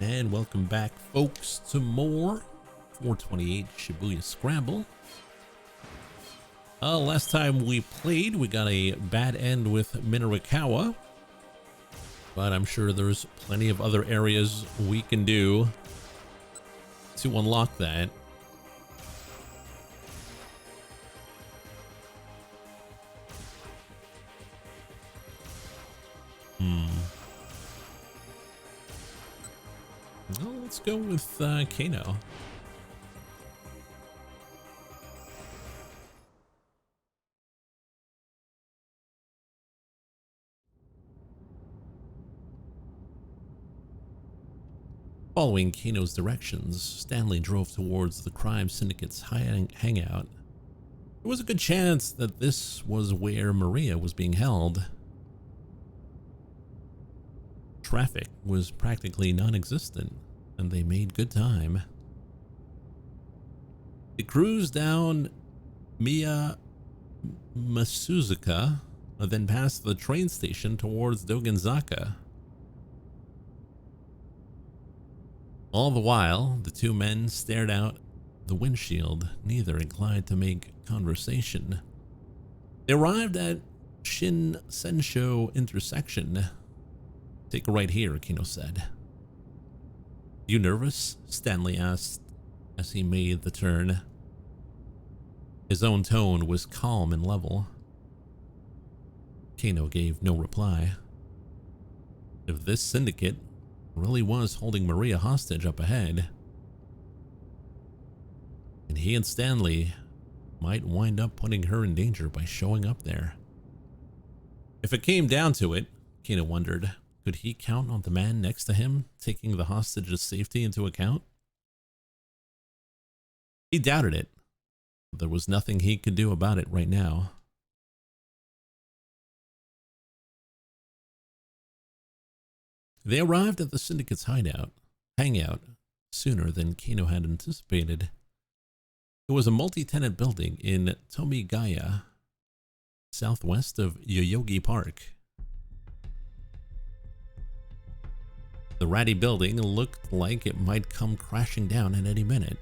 And welcome back, folks, to more 428 Shibuya Scramble. Last time we played, we got a bad end with Minarikawa, but I'm sure there's plenty of other areas we can do to unlock that. Well, let's go with Kano. Following Kano's directions, Stanley drove towards the crime syndicate's hangout. There was a good chance that this was where Maria was being held. Traffic was practically non-existent, and they made good time. They cruised down Miya Masuzuka, then passed the train station towards Dogenzaka. All the while, the two men stared out the windshield, neither inclined to make conversation. They arrived at Shin Sensho intersection. "Take a right here," Kino said. "You nervous?" Stanley asked as he made the turn. His own tone was calm and level. Kano gave no reply. If this syndicate really was holding Maria hostage up ahead, and he and Stanley might wind up putting her in danger by showing up there. If it came down to it, Kano wondered, could he count on the man next to him taking the hostage's safety into account? He doubted it. There was nothing he could do about it right now. They arrived at the syndicate's hangout sooner than Kano had anticipated. It was a multi-tenant building in Tomigaya, southwest of Yoyogi Park. The ratty building looked like it might come crashing down at any minute.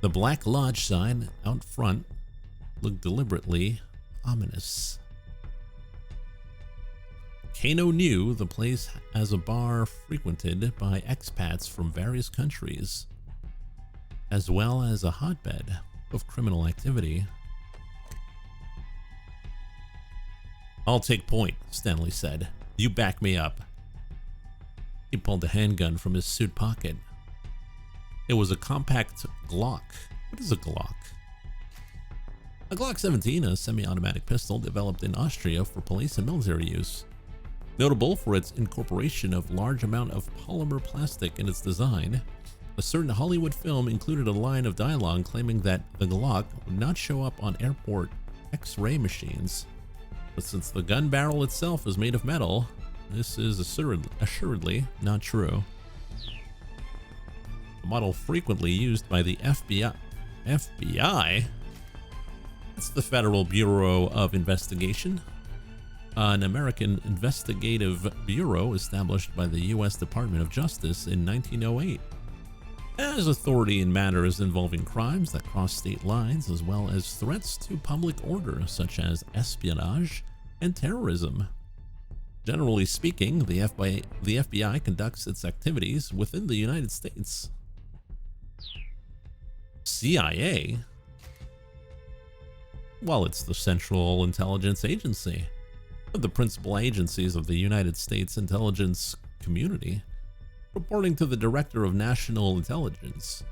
The Black Lodge sign out front looked deliberately ominous. Kano knew the place as a bar frequented by expats from various countries, as well as a hotbed of criminal activity. "I'll take point," Stanley said. "You back me up." He pulled a handgun from his suit pocket. It was a compact Glock. What is a Glock? A Glock 17, a semi-automatic pistol developed in Austria for police and military use. Notable for its incorporation of large amount of polymer plastic in its design, a certain Hollywood film included a line of dialogue claiming that the Glock would not show up on airport X-ray machines. But since the gun barrel itself is made of metal, this is assuredly not true. A model frequently used by the FBI? It's the Federal Bureau of Investigation, an American investigative bureau established by the U.S. Department of Justice in 1908. As authority in matters involving crimes that cross state lines, as well as threats to public order such as espionage and terrorism. Generally speaking, the FBI conducts its activities within the United States. CIA? Well, it's the Central Intelligence Agency, one of the principal agencies of the United States intelligence community, reporting to the Director of National Intelligence.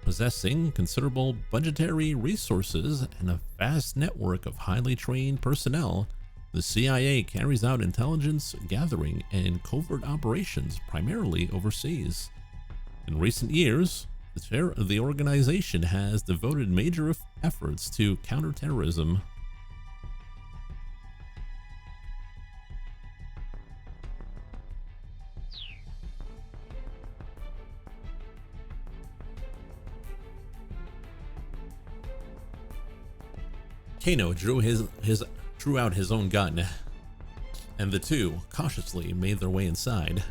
Possessing considerable budgetary resources and a vast network of highly trained personnel, the CIA carries out intelligence gathering and covert operations primarily overseas. In recent years, the organization has devoted major efforts to counterterrorism. Kano drew out his own gun, and the two cautiously made their way inside.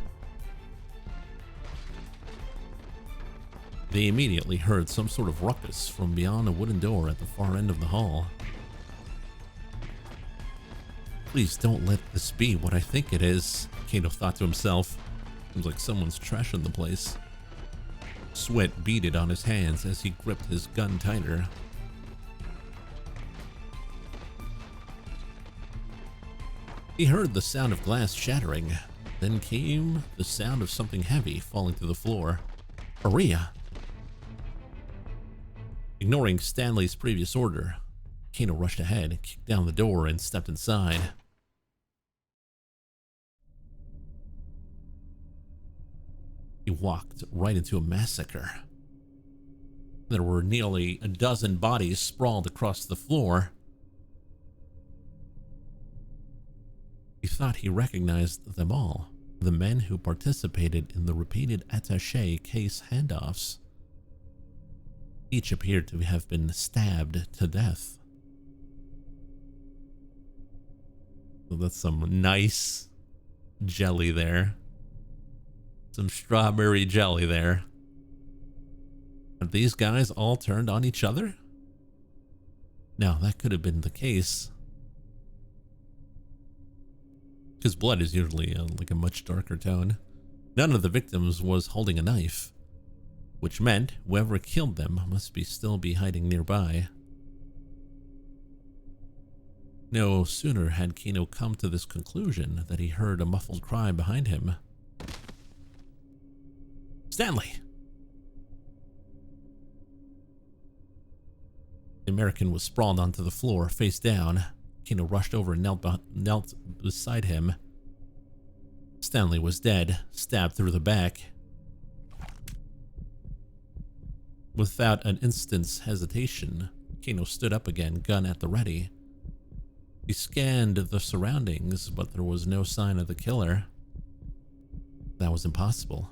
They immediately heard some sort of ruckus from beyond a wooden door at the far end of the hall. Please don't let this be what I think it is, Kano thought to himself. Seems like someone's trashing the place. Sweat beaded on his hands as he gripped his gun tighter. He heard the sound of glass shattering. Then came the sound of something heavy falling to the floor. Maria! Ignoring Stanley's previous order, Kano rushed ahead, kicked down the door, and stepped inside. He walked right into a massacre. There were nearly a dozen bodies sprawled across the floor. He thought he recognized them all, the men who participated in the repeated attaché case handoffs. Each appeared to have been stabbed to death. So that's some nice jelly there. Some strawberry jelly there. Have these guys all turned on each other? Now, that could have been the case. Because blood is usually like a much darker tone. None of the victims was holding a knife, which meant whoever killed them must still be hiding nearby. No sooner had Kano come to this conclusion that he heard a muffled cry behind him. Stanley! The American was sprawled onto the floor, face down. Kano rushed over and knelt beside him. Stanley was dead, stabbed through the back. Without an instant's hesitation, Kano stood up again, gun at the ready. He scanned the surroundings, but there was no sign of the killer. That was impossible.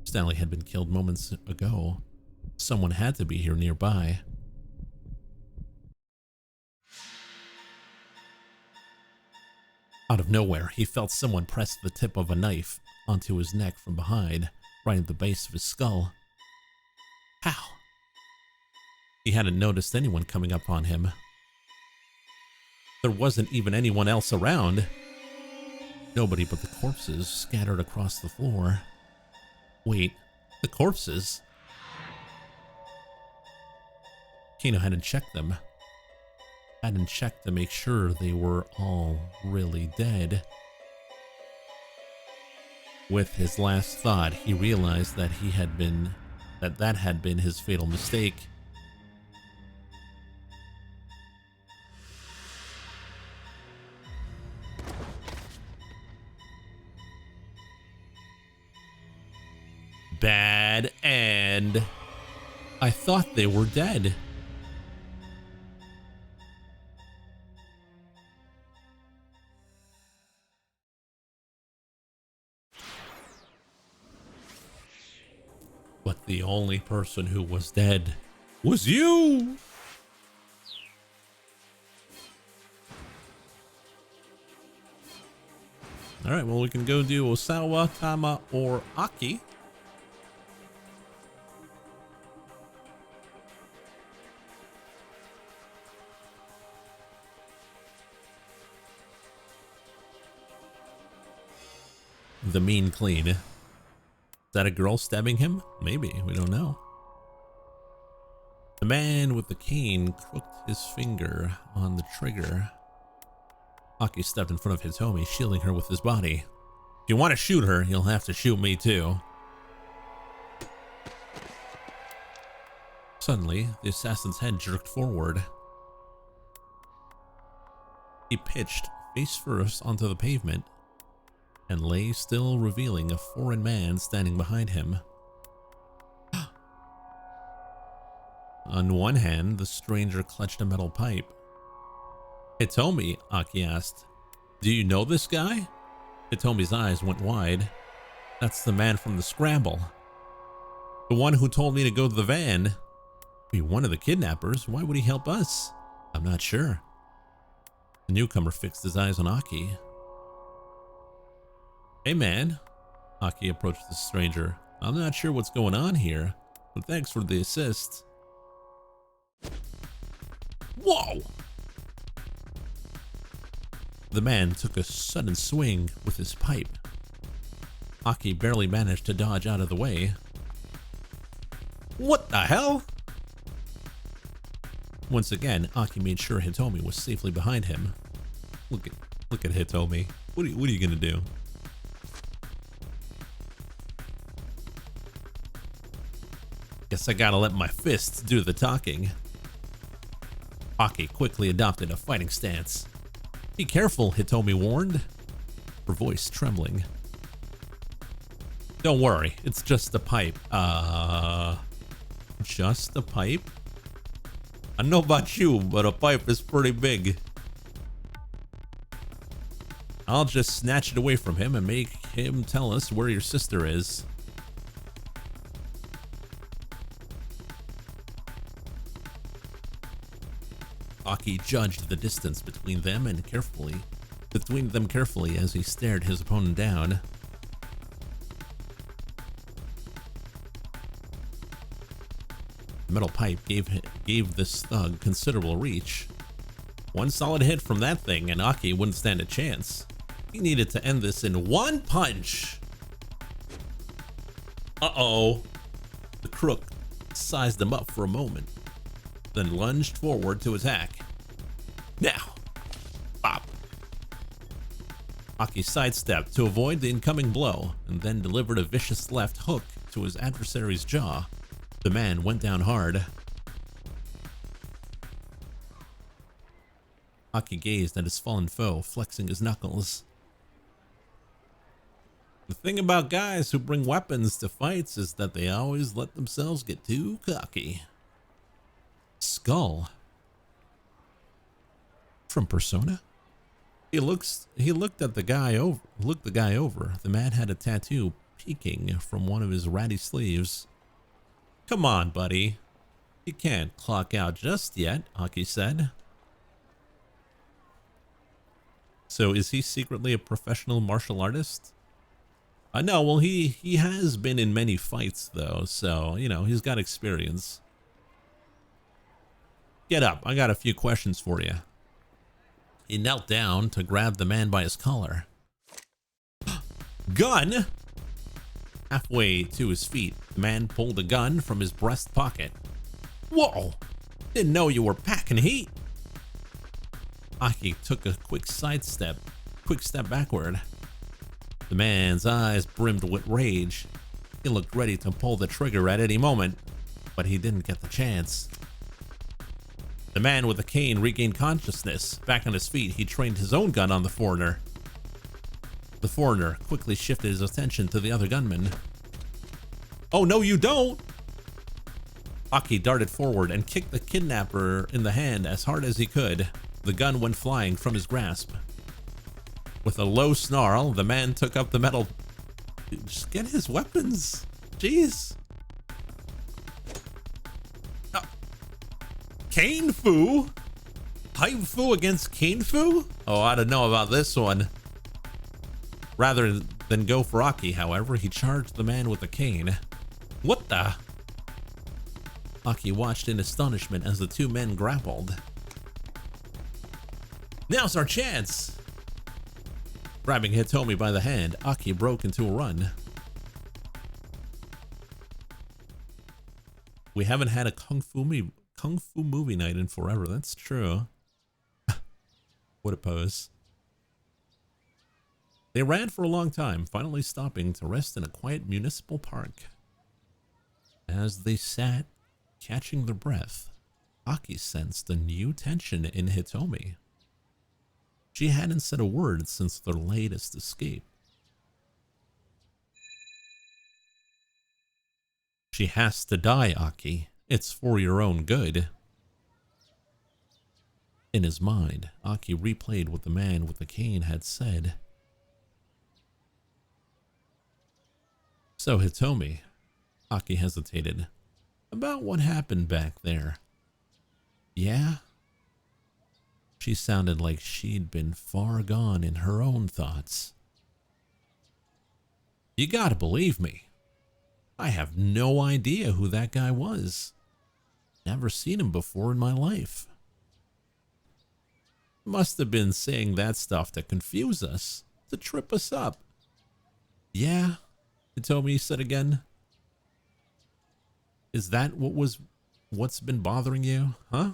Stanley had been killed moments ago. Someone had to be here nearby. Out of nowhere, he felt someone press the tip of a knife onto his neck from behind, right at the base of his skull. How? He hadn't noticed anyone coming up on him. There wasn't even anyone else around. Nobody but the corpses scattered across the floor. Wait, the corpses? Kano hadn't checked them. Hadn't checked to make sure they were all really dead. With his last thought, he realized that that had been his fatal mistake. Bad end. I thought they were dead. But the only person who was dead was you! Alright, well, we can go do Osawa, Tama, or Aki. The mean clean. Is that a girl stabbing him? Maybe, we don't know. The man with the cane crooked his finger on the trigger. Aki stepped in front of Hitomi, shielding her with his body. If you want to shoot her, you'll have to shoot me too. Suddenly, the assassin's head jerked forward. He pitched face first onto the pavement and lay still, revealing a foreign man standing behind him. On one hand, the stranger clutched a metal pipe. Hitomi, Aki asked, do you know this guy? Hitomi's eyes went wide. That's the man from the Scramble. The one who told me to go to the van. Be one of the kidnappers. Why would he help us? I'm not sure. The newcomer fixed his eyes on Aki. Hey man, Aki approached the stranger. I'm not sure what's going on here, but thanks for the assist. Whoa! The man took a sudden swing with his pipe. Aki barely managed to dodge out of the way. What the hell? Once again, Aki made sure Hitomi was safely behind him. Look at Hitomi. What are you gonna do? Guess I gotta let my fists do the talking. Aki quickly adopted a fighting stance. Be careful, Hitomi warned, her voice trembling. Don't worry, it's just a pipe. Just a pipe? I don't know about you, but a pipe is pretty big. I'll just snatch it away from him and make him tell us where your sister is. Aki judged the distance between them carefully as he stared his opponent down. The metal pipe gave this thug considerable reach. One solid hit from that thing and Aki wouldn't stand a chance. He needed to end this in one punch. Uh-oh. The crook sized him up for a moment, then lunged forward to attack. Now, bop. Aki sidestepped to avoid the incoming blow and then delivered a vicious left hook to his adversary's jaw. The man went down hard. Aki gazed at his fallen foe, flexing his knuckles. The thing about guys who bring weapons to fights is that they always let themselves get too cocky. Skull from Persona. He looked at the guy over. The man had a tattoo peeking from one of his ratty sleeves. Come on, buddy. You can't clock out just yet, Aki said. So is he secretly a professional martial artist? No, well, he has been in many fights though, so, you know, he's got experience. Get up, I got a few questions for you. He knelt down to grab the man by his collar. Gun! Halfway to his feet, the man pulled a gun from his breast pocket. Whoa! Didn't know you were packing heat. Aki took a quick step backward. The man's eyes brimmed with rage. He looked ready to pull the trigger at any moment, but he didn't get the chance. The man with the cane regained consciousness. Back on his feet, he trained his own gun on the foreigner. The foreigner quickly shifted his attention to the other gunman. Oh, no, you don't! Aki darted forward and kicked the kidnapper in the hand as hard as he could. The gun went flying from his grasp. With a low snarl, the man took up the metal. Dude, just get his weapons. Jeez. Cane Fu? Pipe Fu against Cane Fu? Oh, I don't know about this one. Rather than go for Aki, however, he charged the man with the cane. What the? Aki watched in astonishment as the two men grappled. Now's our chance! Grabbing Hitomi by the hand, Aki broke into a run. We haven't had a Kung Fu movie night in forever, that's true. What a pose. They ran for a long time, finally stopping to rest in a quiet municipal park. As they sat, catching their breath, Aki sensed a new tension in Hitomi. She hadn't said a word since their latest escape. She has to die, Aki. It's for your own good. In his mind, Aki replayed what the man with the cane had said. So Hitomi, Aki hesitated, about what happened back there. Yeah? She sounded like she'd been far gone in her own thoughts. You gotta believe me. I have no idea who that guy was. Never seen him before in my life. Must have been saying that stuff to confuse us, to trip us up. Yeah, Hitomi said again. Is that what's been bothering you, huh?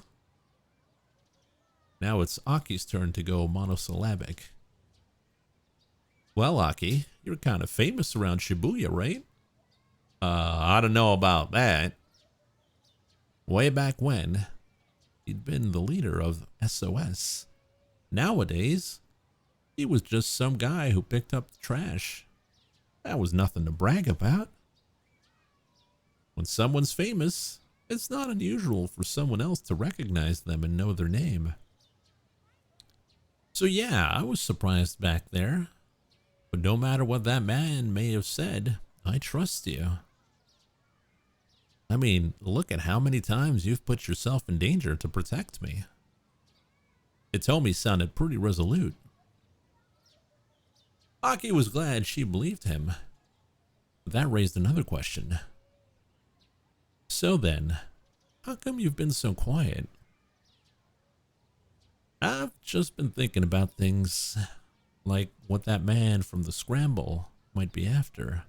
Now it's Aki's turn to go monosyllabic. Well, Aki, you're kind of famous around Shibuya, right? I don't know about that. Way back when, he'd been the leader of SOS. Nowadays, he was just some guy who picked up the trash. That was nothing to brag about. When someone's famous, it's not unusual for someone else to recognize them and know their name. So yeah, I was surprised back there. But no matter what that man may have said, I trust you. I mean, look at how many times you've put yourself in danger to protect me. Hitomi sounded pretty resolute. Aki was glad she believed him. But that raised another question. So then, how come you've been so quiet? I've just been thinking about things like what that man from the Scramble might be after.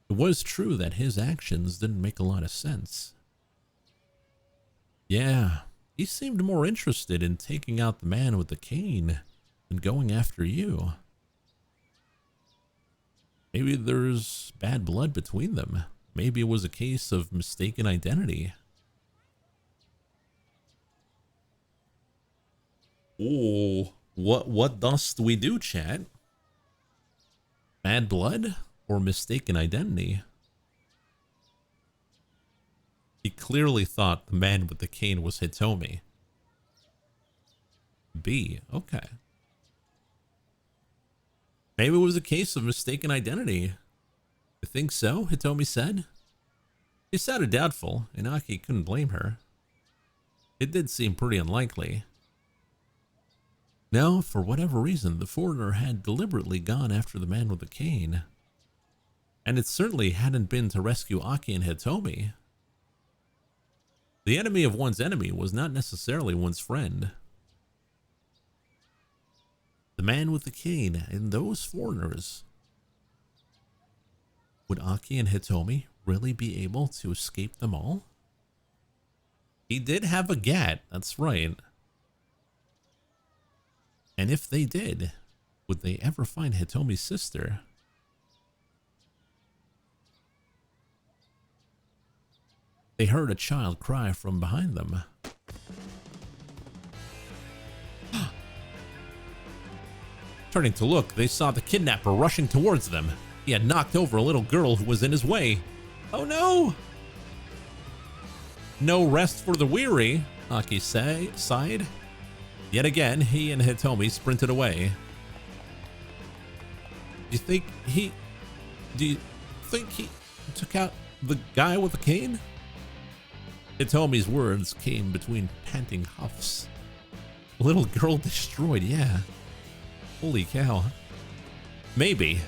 It was true that his actions didn't make a lot of sense. Yeah, he seemed more interested in taking out the man with the cane than going after you. Maybe there's bad blood between them. Maybe it was a case of mistaken identity. Oh, what thus do we do, chat? Bad blood or mistaken identity? He clearly thought the man with the cane was Hitomi. B, okay. Maybe it was a case of mistaken identity. You think so? Hitomi said. She sounded doubtful, and Aki couldn't blame her. It did seem pretty unlikely. Now, for whatever reason, the foreigner had deliberately gone after the man with the cane. And it certainly hadn't been to rescue Aki and Hitomi. The enemy of one's enemy was not necessarily one's friend. The man with the cane and those foreigners. Would Aki and Hitomi really be able to escape them all? He did have a gat, that's right. And if they did, would they ever find Hitomi's sister? They heard a child cry from behind them. Turning to look, they saw the kidnapper rushing towards them. He had knocked over a little girl who was in his way. Oh no! No rest for the weary, Aki sighed. Yet again, he and Hitomi sprinted away. Do you think he took out the guy with the cane? Hitomi's words came between panting huffs. Little girl destroyed, yeah. Holy cow. Maybe.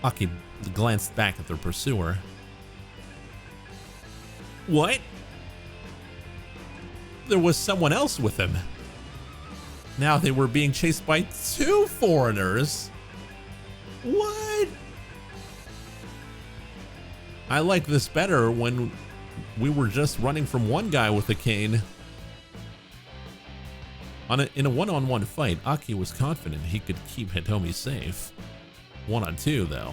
Aki glanced back at their pursuer. What? There was someone else with him. Now they were being chased by two foreigners. What? I like this better when we were just running from one guy with a cane. In a one-on-one fight, Aki was confident he could keep Hitomi safe. 1-on-2 though,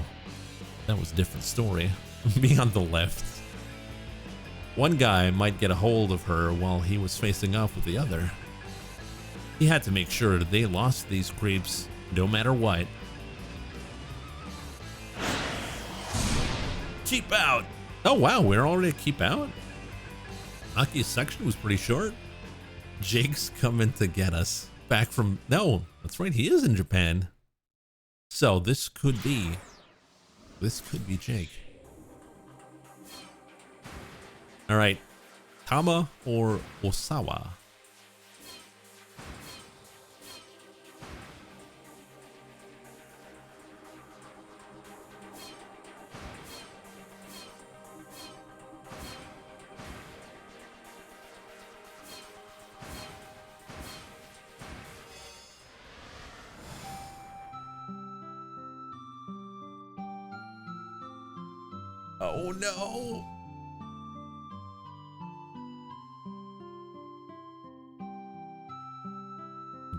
that was a different story. Me on the left. One guy might get a hold of her while he was facing off with the other. He had to make sure that they lost these creeps no matter what. Keep out! Oh wow, we're already keep out? Aki's section was pretty short. Jake's coming to get us back from... No, that's right, he is in Japan. So this could be Jake. All right, Tama or Osawa? Oh no!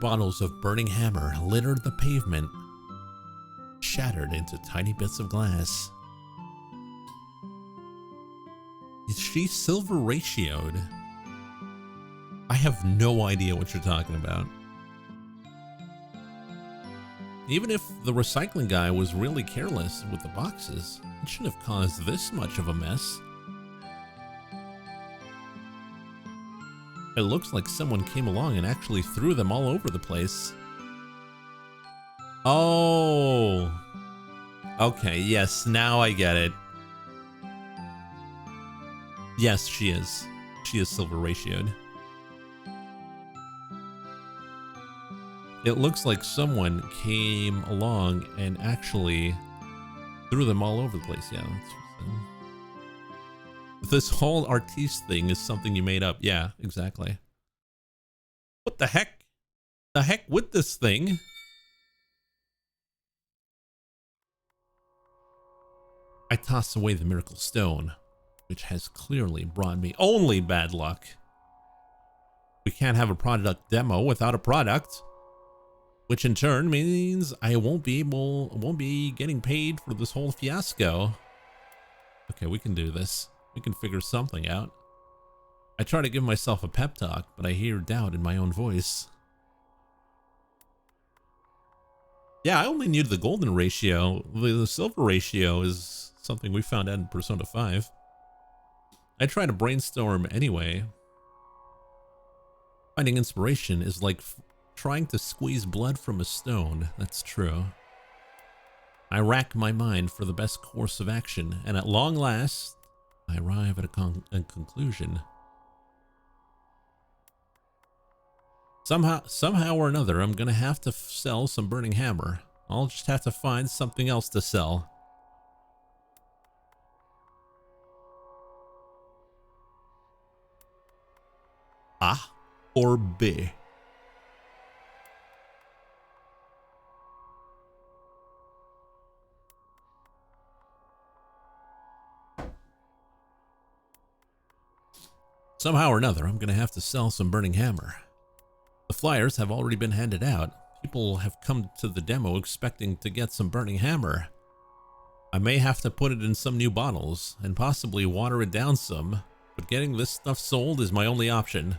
Bottles of burning hammer littered the pavement, shattered into tiny bits of glass. Is she silver ratioed? I have no idea what you're talking about. Even if the recycling guy was really careless with the boxes, it shouldn't have caused this much of a mess. It looks like someone came along and actually threw them all over the place. Oh. Okay, yes, now I get it. Yes, she is. She is silver ratioed. It looks like someone came along and actually threw them all over the place. Yeah, this whole artiste thing is something you made up. Yeah, exactly. What the heck? The heck with this thing? I toss away the miracle stone, which has clearly brought me only bad luck. We can't have a product demo without a product, which in turn means I won't be getting paid for this whole fiasco. Okay, we can do this. We can figure something out. I try to give myself a pep talk, but I hear doubt in my own voice. Yeah, I only need the golden ratio. The silver ratio is something we found out in Persona 5. I try to brainstorm anyway. Finding inspiration is like trying to squeeze blood from a stone. That's true. I rack my mind for the best course of action, and at long last, I arrive at a conclusion. Somehow or another, I'm gonna have to sell some burning hammer. I'll just have to find something else to sell. A or B? Somehow or another, I'm gonna have to sell some burning hammer. The flyers have already been handed out. People have come to the demo expecting to get some burning hammer. I may have to put it in some new bottles and possibly water it down some, but getting this stuff sold is my only option.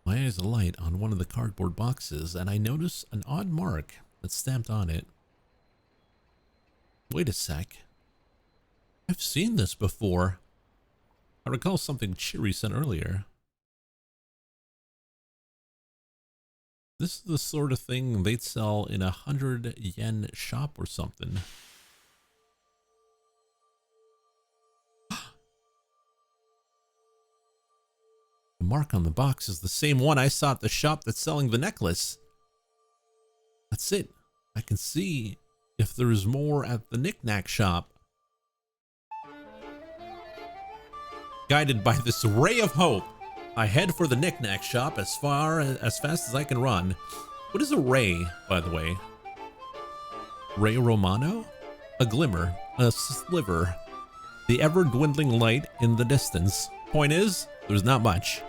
My eyes alight on one of the cardboard boxes and I notice an odd mark that's stamped on it. Wait a sec. I've seen this before. I recall something Chiri said earlier. This is the sort of thing they'd sell in 100 yen shop or something. The mark on the box is the same one I saw at the shop that's selling the necklace. That's it. I can see if there's more at the knick-knack shop. Guided by this ray of hope, I head for the knick-knack shop as fast as I can run. What is a ray, by the way? Ray Romano? A glimmer, a sliver, the ever-dwindling light in the distance. Point is, there's not much.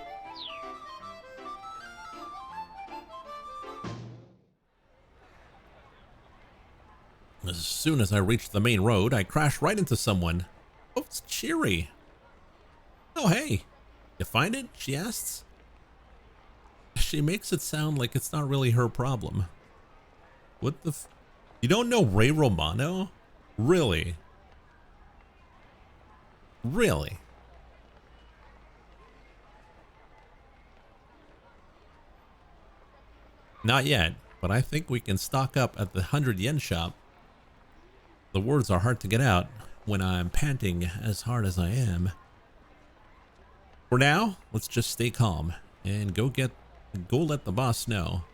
As soon as I reach the main road, I crash right into someone. Oh, it's Chiri. Oh, hey. You find it? She asks. She makes it sound like it's not really her problem. What the You don't know Ray Romano? Really? Really? Not yet, but I think we can stock up at the 100 yen shop. The words are hard to get out when I'm panting as hard as I am. For now, let's just stay calm and go let the boss know.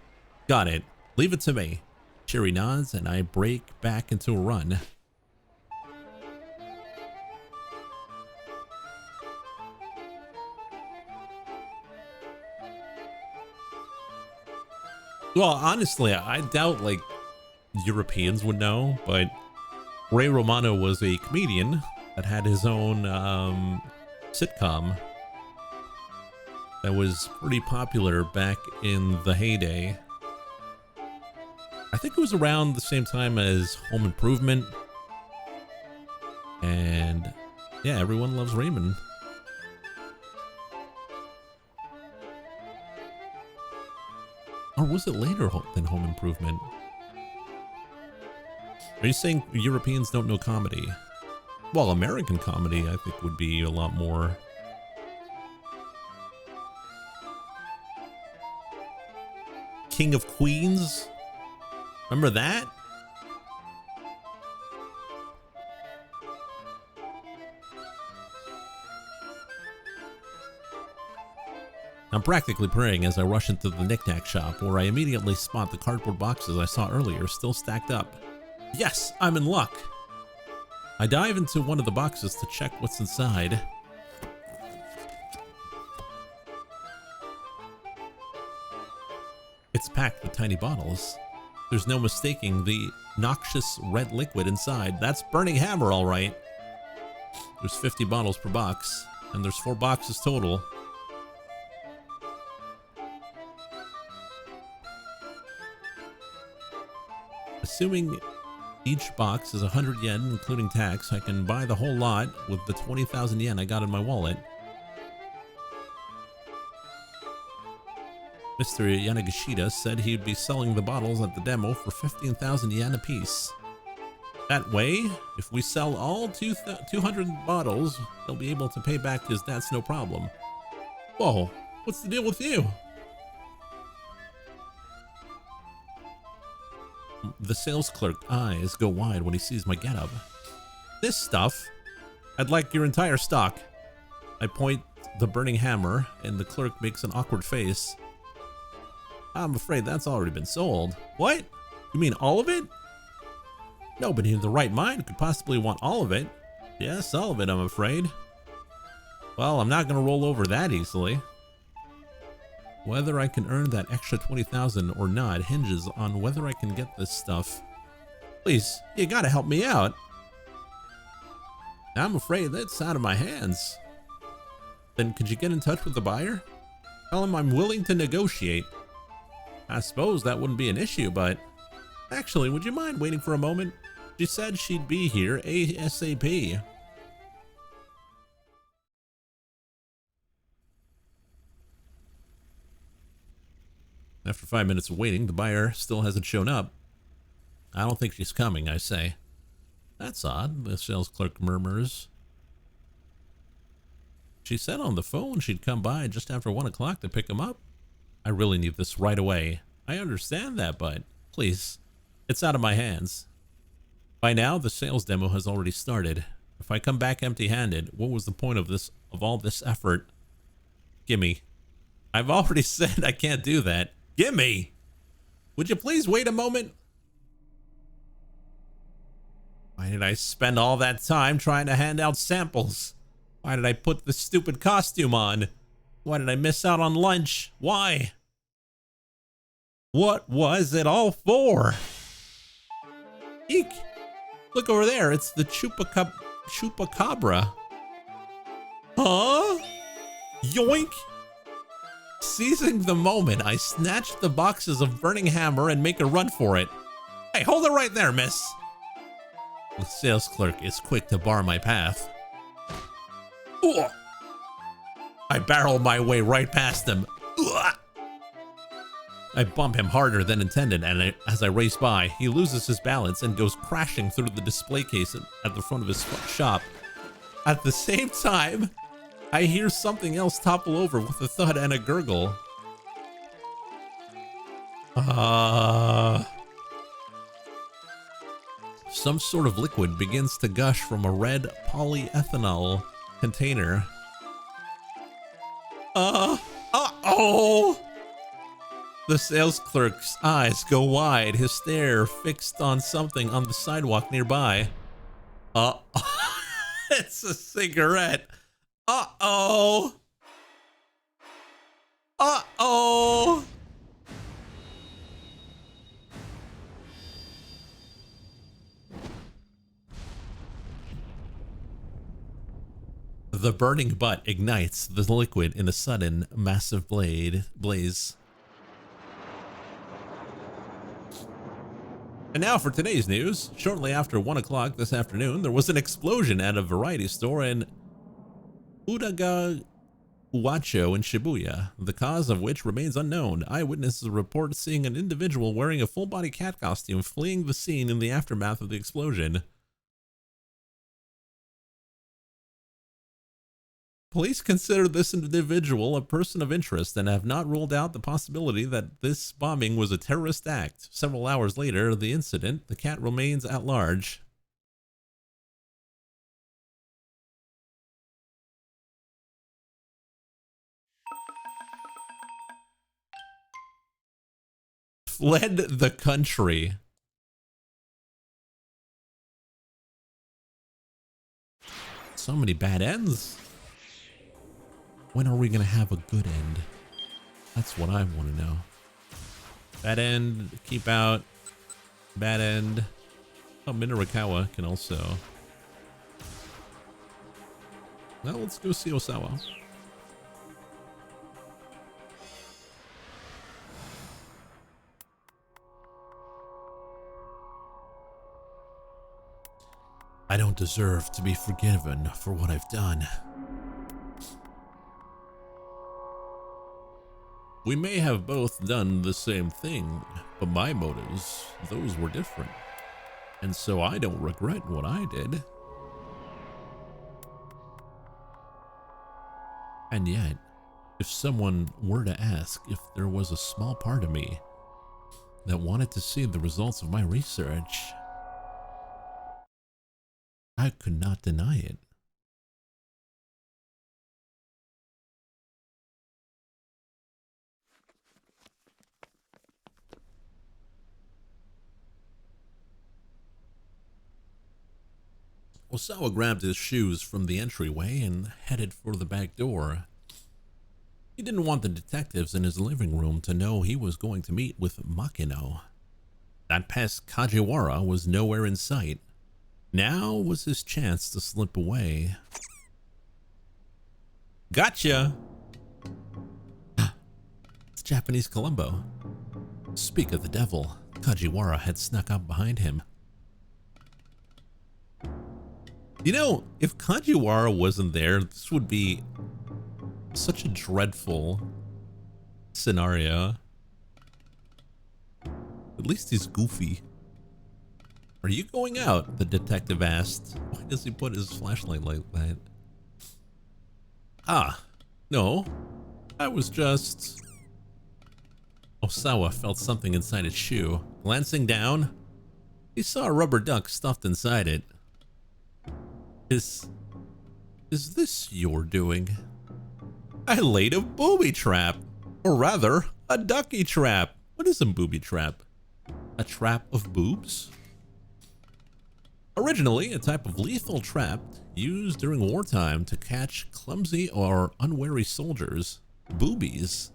Got it. Leave it to me. Chiri nods and I break back into a run. Well, honestly, I doubt, like, Europeans would know, but Ray Romano was a comedian that had his own sitcom that was pretty popular back in the heyday. I think it was around the same time as Home Improvement. And yeah, everyone loves Raymond. Or was it later than Home Improvement? Are you saying Europeans don't know comedy? Well, American comedy, I think, would be a lot more. King of Queens? Remember that? I'm practically praying as I rush into the knick-knack shop, where I immediately spot the cardboard boxes I saw earlier still stacked up. Yes, I'm in luck! I dive into one of the boxes to check what's inside. It's packed with tiny bottles. There's no mistaking the noxious red liquid inside. That's Burning Hammer, all right. There's 50 bottles per box, and there's 4 boxes total. Assuming each box is 100 yen, including tax, I can buy the whole lot with the 20,000 yen I got in my wallet. Mr. Yanagishita said he'd be selling the bottles at the demo for 15,000 yen apiece. That way, if we sell all 200 bottles, they'll be able to pay back his debts no problem. Whoa, what's the deal with you? The sales clerk's eyes go wide when he sees my getup. This stuff? I'd like your entire stock. I point the Burning Hammer, and the clerk makes an awkward face. I'm afraid that's already been sold. What? You mean all of it? Nobody in the right mind could possibly want all of it. Yes, all of it, I'm afraid. Well, I'm not going to roll over that easily. Whether I can earn that extra 20,000 or not hinges on whether I can get this stuff. Please, you gotta help me out. I'm afraid that's out of my hands. Then could you get in touch with the buyer? Tell him I'm willing to negotiate. I suppose that wouldn't be an issue, but... Actually, would you mind waiting for a moment? She said she'd be here ASAP. After 5 minutes of waiting, the buyer still hasn't shown up. I don't think she's coming, I say. That's odd, the sales clerk murmurs. She said on the phone she'd come by just after 1 o'clock to pick him up. I really need this right away. I understand that, but please, it's out of my hands. By now, the sales demo has already started. If I come back empty-handed, what was the point of all this effort? Gimme. I've already said I can't do that. Gimme! Would you please wait a moment? Why did I spend all that time trying to hand out samples? Why did I put this stupid costume on? Why did I miss out on lunch? Why? What was it all for? Eek! Look over there, it's the Chupacabra. Huh? Yoink! Seizing the moment, I snatch the boxes of Burning Hammer and make a run for it. Hey, hold it right there, miss! The sales clerk is quick to bar my path. Ooh. I barrel my way right past him. Ooh. I bump him harder than intended, and as I race by, he loses his balance and goes crashing through the display case at the front of his shop. At the same time, I hear something else topple over with a thud and a gurgle. Some sort of liquid begins to gush from a red polyethanol container. Uh-oh! The sales clerk's eyes go wide, his stare fixed on something on the sidewalk nearby. It's a cigarette. Uh-oh. Uh-oh. The burning butt ignites the liquid in a sudden, massive blaze. And now for today's news. Shortly after 1 o'clock this afternoon, there was an explosion at a variety store in Udagawacho in Shibuya, the cause of which remains unknown. Eyewitnesses report seeing an individual wearing a full-body cat costume fleeing the scene in the aftermath of the explosion. Police consider this individual a person of interest and have not ruled out the possibility that this bombing was a terrorist act. Several hours later of the incident, the cat remains at large. Fled the country. So many bad ends. When are we going to have a good end? That's what I want to know. Bad end, keep out. Bad end. Oh, Minarakawa can also. Well, let's go see Osawa. I don't deserve to be forgiven for what I've done. We may have both done the same thing, but my motives, those were different. And so I don't regret what I did. And yet, if someone were to ask if there was a small part of me that wanted to see the results of my research, I could not deny it. Osawa grabbed his shoes from the entryway and headed for the back door. He didn't want the detectives in his living room to know he was going to meet with Makino. That pest Kajiwara was nowhere in sight. Now was his chance to slip away. Gotcha! It's Japanese Columbo. Speak of the devil, Kajiwara had snuck up behind him. You know, if Kajiwara wasn't there, this would be such a dreadful scenario. At least he's goofy. Are you going out? The detective asked. Why does he put his flashlight like that? Ah, no. I was just... Osawa felt something inside his shoe. Glancing down, he saw a rubber duck stuffed inside it. Is this your doing? I laid a booby trap. Or rather, a ducky trap. What is a booby trap? A trap of boobs? Originally, a type of lethal trap used during wartime to catch clumsy or unwary soldiers, boobies.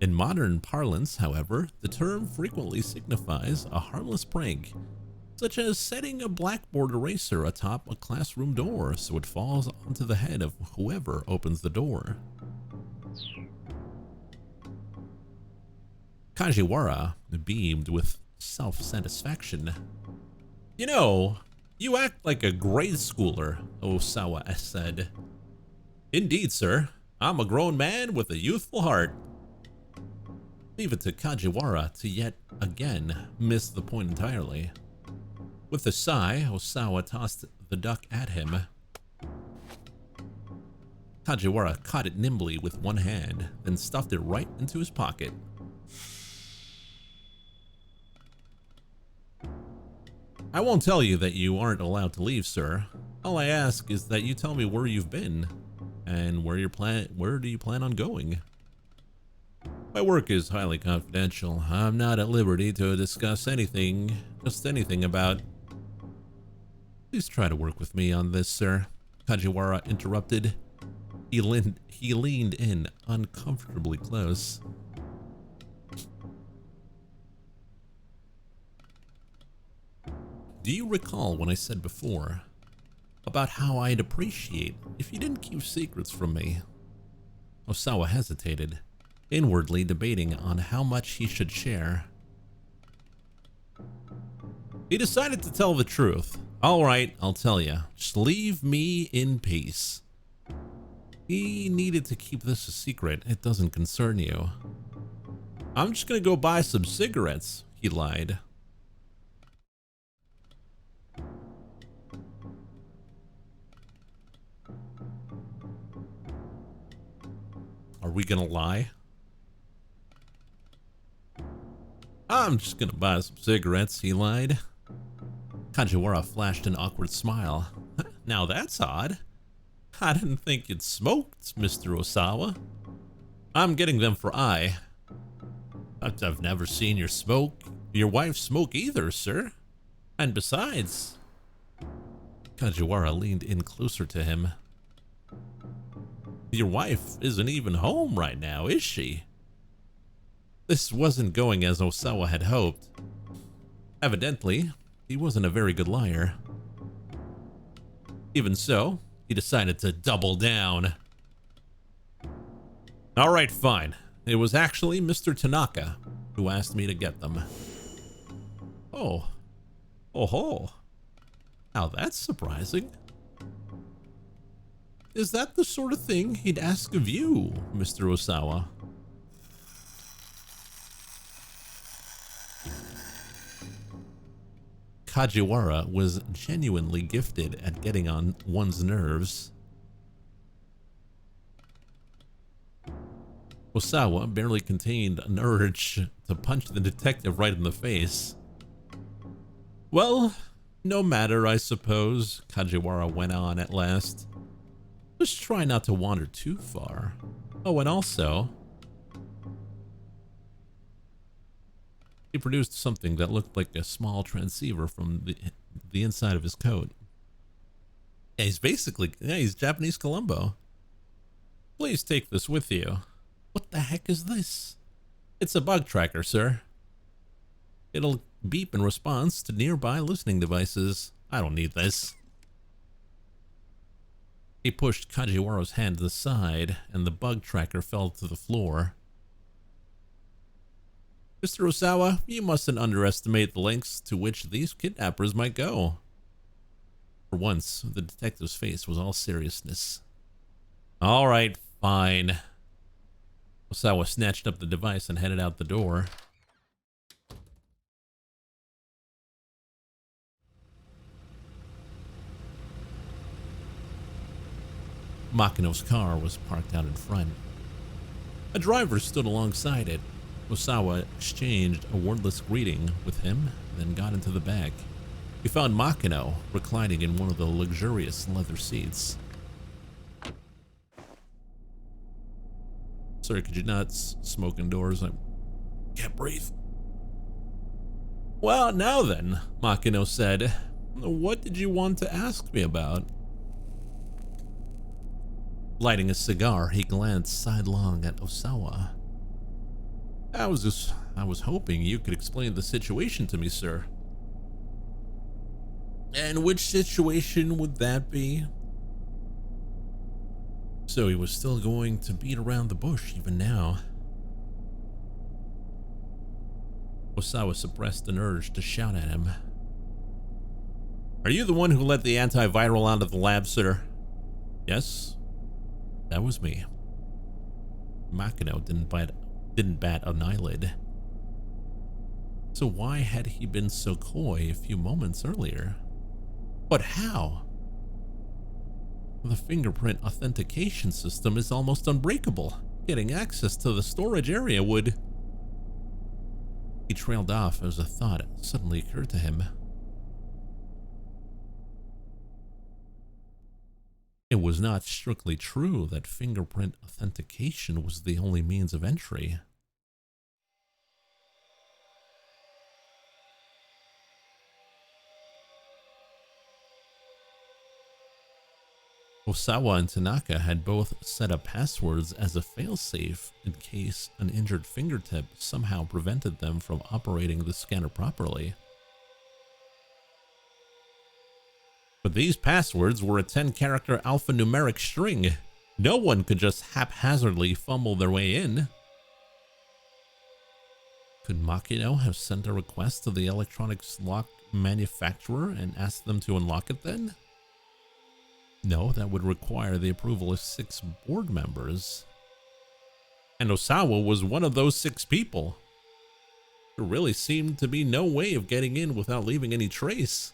In modern parlance, however, the term frequently signifies a harmless prank, such as setting a blackboard eraser atop a classroom door so it falls onto the head of whoever opens the door. Kajiwara beamed with self-satisfaction. You know, you act like a grade schooler, Osawa said. Indeed, sir. I'm a grown man with a youthful heart. Leave it to Kajiwara to yet again miss the point entirely. With a sigh, Osawa tossed the duck at him. Kajiwara caught it nimbly with one hand, then stuffed it right into his pocket. I won't tell you that you aren't allowed to leave, sir. All I ask is that you tell me where you've been, and where do you plan on going? My work is highly confidential. I'm not at liberty to discuss anything, just anything about... Please try to work with me on this, sir, Kajiwara interrupted. He leaned in uncomfortably close. Do you recall when I said before about how I'd appreciate if you didn't keep secrets from me. Osawa hesitated, inwardly debating on how much he should share. He decided to tell the truth. All right, I'll tell you. Just leave me in peace. He needed to keep this a secret. It doesn't concern you. I'm just gonna go buy some cigarettes, he lied. Are we gonna lie? I'm just gonna buy some cigarettes, he lied. Kajiwara flashed an awkward smile. Now that's odd. I didn't think you'd smoked, Mr. Osawa. I'm getting them for Ai. I've never seen your wife smoke either, sir. And besides... Kajiwara leaned in closer to him. Your wife isn't even home right now, is she? This wasn't going as Osawa had hoped. Evidently, he wasn't a very good liar. Even so, he decided to double down. All right, fine. It was actually Mr. Tanaka who asked me to get them. Oh. Oh ho. Now that's surprising. Is that the sort of thing he'd ask of you, Mr. Osawa? Kajiwara was genuinely gifted at getting on one's nerves. Osawa barely contained an urge to punch the detective right in the face. Well, no matter, I suppose, Kajiwara went on at last. Just try not to wander too far. Oh, and also... He produced something that looked like a small transceiver from the inside of his coat. Yeah, he's Japanese Columbo. Please take this with you. What the heck is this? It's a bug tracker, sir. It'll beep in response to nearby listening devices. I don't need this. He pushed Kajiwara's hand to the side, and the bug tracker fell to the floor. Mr. Osawa, you mustn't underestimate the lengths to which these kidnappers might go. For once, the detective's face was all seriousness. All right, fine. Osawa snatched up the device and headed out the door. Makino's car was parked out in front. A driver stood alongside it. Osawa exchanged a wordless greeting with him, then got into the back. He found Makino reclining in one of the luxurious leather seats. Sorry, could you not smoke indoors? I can't breathe. Well, now then, Makino said, what did you want to ask me about? Lighting a cigar, he glanced sidelong at Osawa. I was hoping you could explain the situation to me, sir. And which situation would that be? So he was still going to beat around the bush even now. Osawa suppressed an urge to shout at him. Are you the one who let the antiviral out of the lab, sir? Yes, that was me. Makino didn't bat an eyelid. So why had he been so coy a few moments earlier? But how? The fingerprint authentication system is almost unbreakable. Getting access to the storage area would... He trailed off as a thought suddenly occurred to him. It was not strictly true that fingerprint authentication was the only means of entry. Osawa and Tanaka had both set up passwords as a failsafe in case an injured fingertip somehow prevented them from operating the scanner properly. But these passwords were a 10-character alphanumeric string. No one could just haphazardly fumble their way in. Could Makino have sent a request to the electronics lock manufacturer and asked them to unlock it then? No, that would require the approval of 6 board members. And Osawa was one of those 6 people. There really seemed to be no way of getting in without leaving any trace.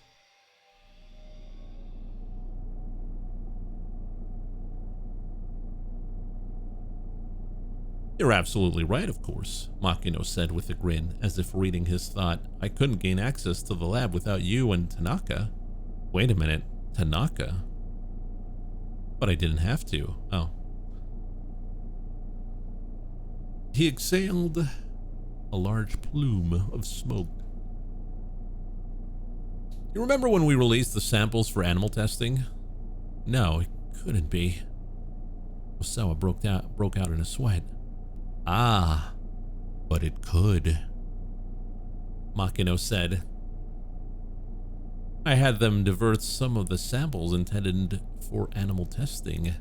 You're absolutely right, of course, Makino said with a grin, as if reading his thought. I couldn't gain access to the lab without you and Tanaka. Wait a minute, Tanaka? But I didn't have to. Oh. He exhaled a large plume of smoke. You remember when we released the samples for animal testing? No, it couldn't be. Osawa broke out in a sweat. Ah, but it could, Makino said. I had them divert some of the samples intended for animal testing.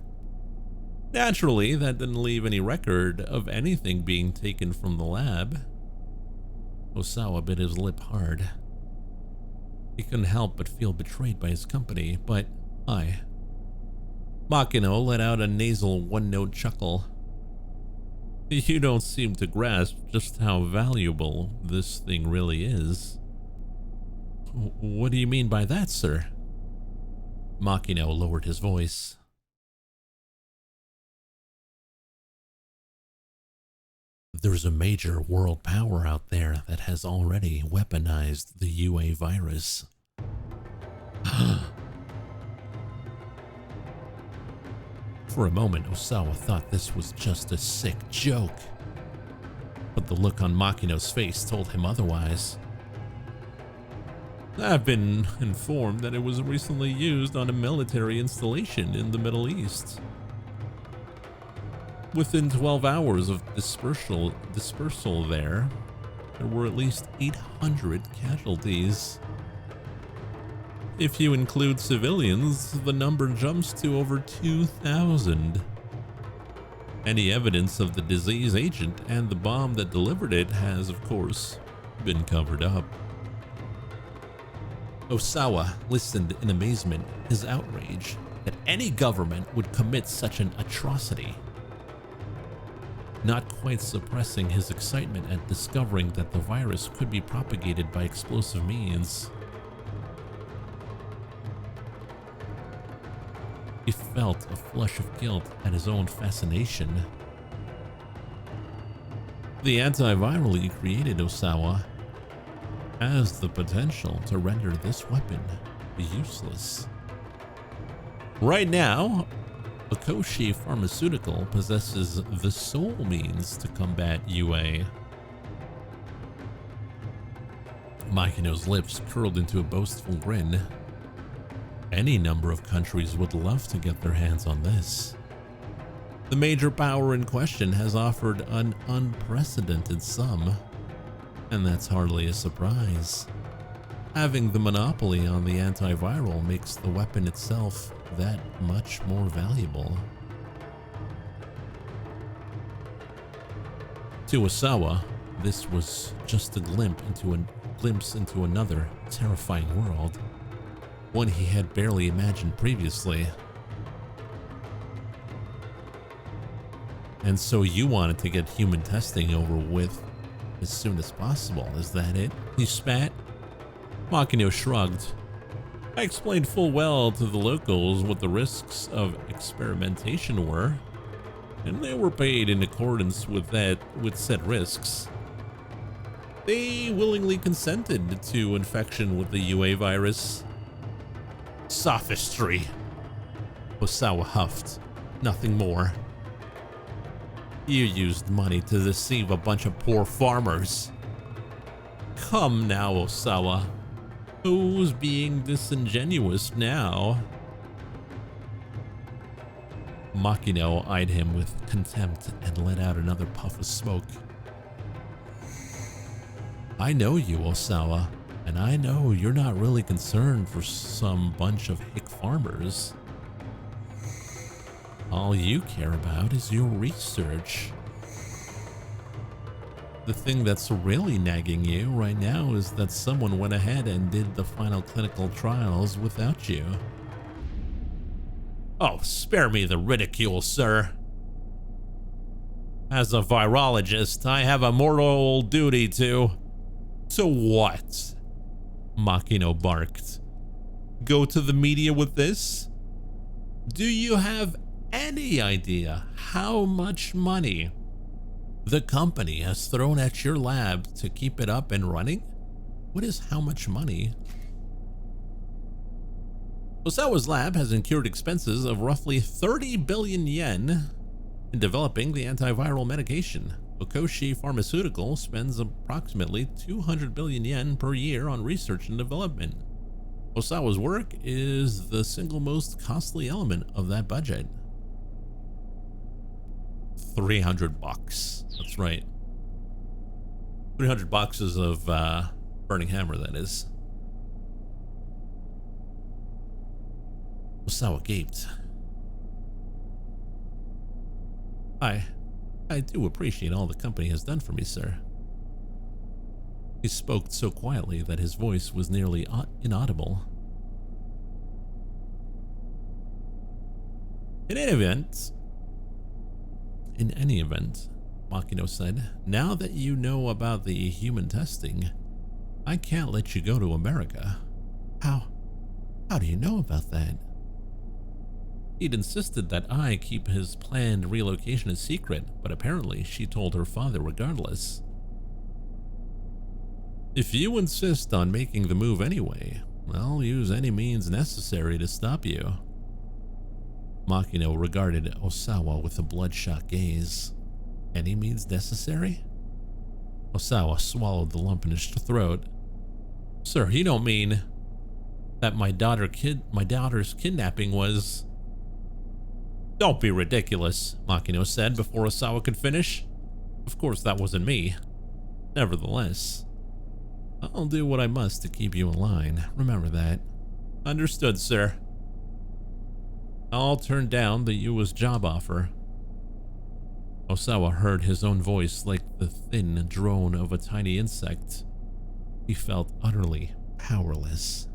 Naturally, that didn't leave any record of anything being taken from the lab. Osawa bit his lip hard. He couldn't help but feel betrayed by his company, but Makino let out a nasal one-note chuckle. You don't seem to grasp just how valuable this thing really is. What do you mean by that, sir? Makino lowered his voice. There's a major world power out there that has already weaponized the UA virus. For a moment, Osawa thought this was just a sick joke. But the look on Makino's face told him otherwise. I've been informed that it was recently used on a military installation in the Middle East. Within 12 hours of dispersal there were at least 800 casualties. If you include civilians, the number jumps to over 2,000. Any evidence of the disease agent and the bomb that delivered it has, of course, been covered up. Osawa listened in amazement, his outrage that any government would commit such an atrocity. Not quite suppressing his excitement at discovering that the virus could be propagated by explosive means. He felt a flush of guilt at his own fascination. The antiviral he created, Osawa, has the potential to render this weapon useless. Right now, Akoshi Pharmaceutical possesses the sole means to combat UA. Makino's lips curled into a boastful grin. Any number of countries would love to get their hands on this. The major power in question has offered an unprecedented sum, and that's hardly a surprise. Having the monopoly on the antiviral makes the weapon itself that much more valuable. To Osawa, this was just a glimpse into another terrifying world. One he had barely imagined previously. And so you wanted to get human testing over with as soon as possible, is that it? He spat. Makino shrugged. I explained full well to the locals what the risks of experimentation were, and they were paid in accordance with said risks. They willingly consented to infection with the UA virus. Sophistry, Osawa huffed. Nothing more. You used money to deceive a bunch of poor farmers. Come now, Osawa. Who's being disingenuous now? Makino eyed him with contempt and let out another puff of smoke. I know you, Osawa. And I know you're not really concerned for some bunch of hick farmers. All you care about is your research. The thing that's really nagging you right now is that someone went ahead and did the final clinical trials without you. Oh, spare me the ridicule, sir. As a virologist, I have a moral duty to... To what? Makino barked. Go to the media with this? Do you have any idea how much money the company has thrown at your lab to keep it up and running? What is how much money? Osawa's lab has incurred expenses of roughly 30 billion yen in developing the antiviral medication. Okoshi Pharmaceutical spends approximately 200 billion yen per year on research and development. Osawa's work is the single most costly element of that budget. 300 bucks. That's right. 300 boxes of Burning Hammer, that is. Osawa gaped. I do appreciate all the company has done for me, sir. He spoke so quietly that his voice was nearly inaudible. In any event, Makino said, now that you know about the human testing, I can't let you go to America. How do you know about that? He'd insisted that I keep his planned relocation a secret, but apparently she told her father regardless. If you insist on making the move anyway, I'll use any means necessary to stop you. Makino regarded Osawa with a bloodshot gaze. Any means necessary? Osawa swallowed the lump in his throat. Sir, you don't mean that my daughter's kidnapping was... Don't be ridiculous, Makino said before Osawa could finish. Of course that wasn't me. Nevertheless, I'll do what I must to keep you in line. Remember that. Understood, sir. I'll turn down the U.S. job offer. Osawa heard his own voice like the thin drone of a tiny insect. He felt utterly powerless.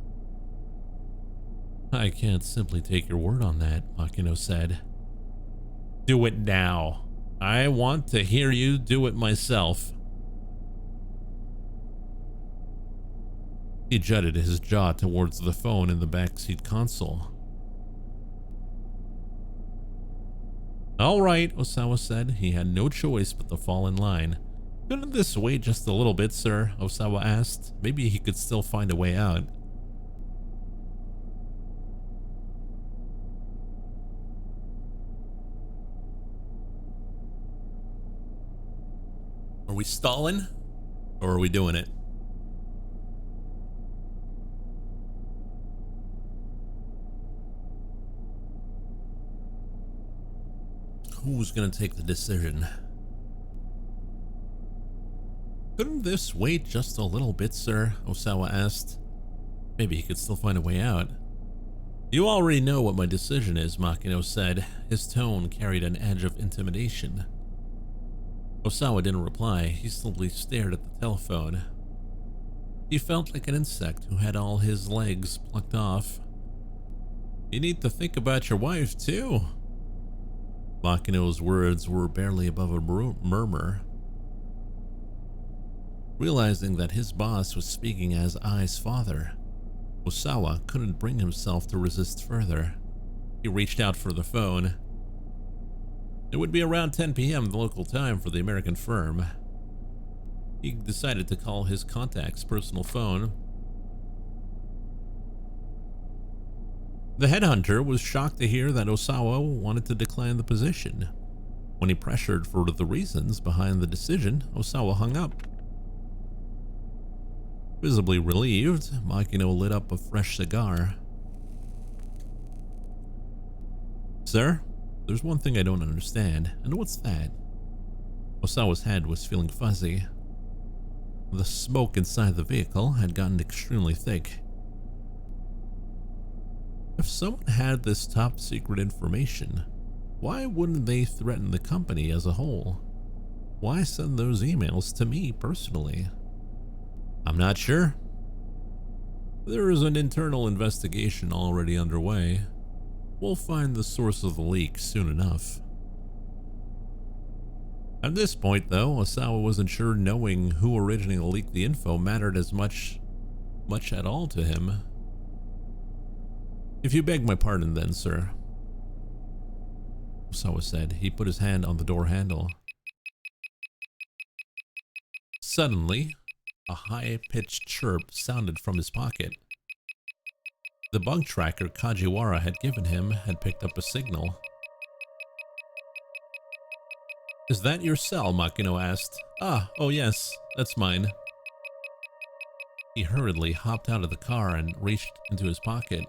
I can't simply take your word on that, Makino said. Do it now. I want to hear you do it myself. He jutted his jaw towards the phone in the backseat console. All right, Osawa said. He had no choice but to fall in line. Couldn't this wait just a little bit, sir? Osawa asked. Maybe he could still find a way out. Are we stalling? Or are we doing it? Who's gonna take the decision? Couldn't this wait just a little bit, sir? Osawa asked. Maybe he could still find a way out. You already know what my decision is, Makino said. His tone carried an edge of intimidation. Osawa didn't reply. He simply stared at the telephone. He felt like an insect who had all his legs plucked off. You need to think about your wife, too. Makino's words were barely above a murmur. Realizing that his boss was speaking as Ai's father, Osawa couldn't bring himself to resist further. He reached out for the phone. It would be around 10 p.m. the local time for the American firm. He decided to call his contact's personal phone. The headhunter was shocked to hear that Osawa wanted to decline the position. When he pressured for the reasons behind the decision, Osawa hung up. Visibly relieved, Makino lit up a fresh cigar. Sir, there's one thing I don't understand, and what's that? Osawa's head was feeling fuzzy. The smoke inside the vehicle had gotten extremely thick. If someone had this top secret information, why wouldn't they threaten the company as a whole? Why send those emails to me personally? I'm not sure. There is an internal investigation already underway. We'll find the source of the leak soon enough. At this point, though, Osawa wasn't sure knowing who originally leaked the info mattered as much at all to him. If you beg my pardon then, sir, Osawa said. He put his hand on the door handle. Suddenly, a high-pitched chirp sounded from his pocket. The bug tracker Kajiwara had given him had picked up a signal. Is that your cell? Makino asked. Oh yes, that's mine. He hurriedly hopped out of the car and reached into his pocket.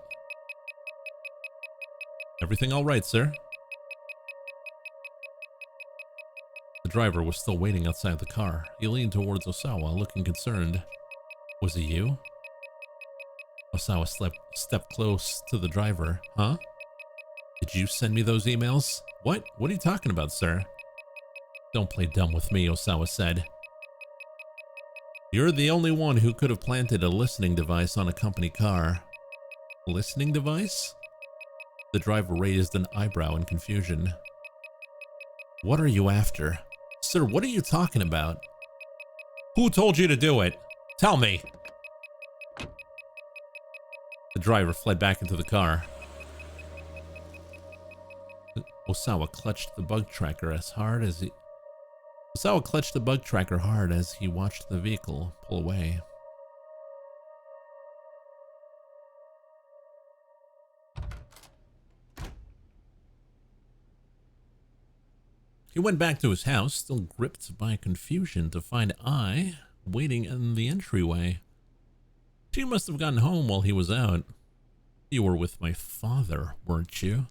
Everything all right, sir? The driver was still waiting outside the car. He leaned towards Osawa, looking concerned. Was it you? Osawa stepped close to the driver. Huh? Did you send me those emails? What? What are you talking about, sir? Don't play dumb with me, Osawa said. You're the only one who could have planted a listening device on a company car. Listening device? The driver raised an eyebrow in confusion. What are you after? Sir, what are you talking about? Who told you to do it? Tell me! The driver fled back into the car. Osawa clutched the bug tracker hard as he watched the vehicle pull away. He went back to his house, still gripped by confusion, to find Ai waiting in the entryway. She must have gotten home while he was out. You were with my father, weren't you?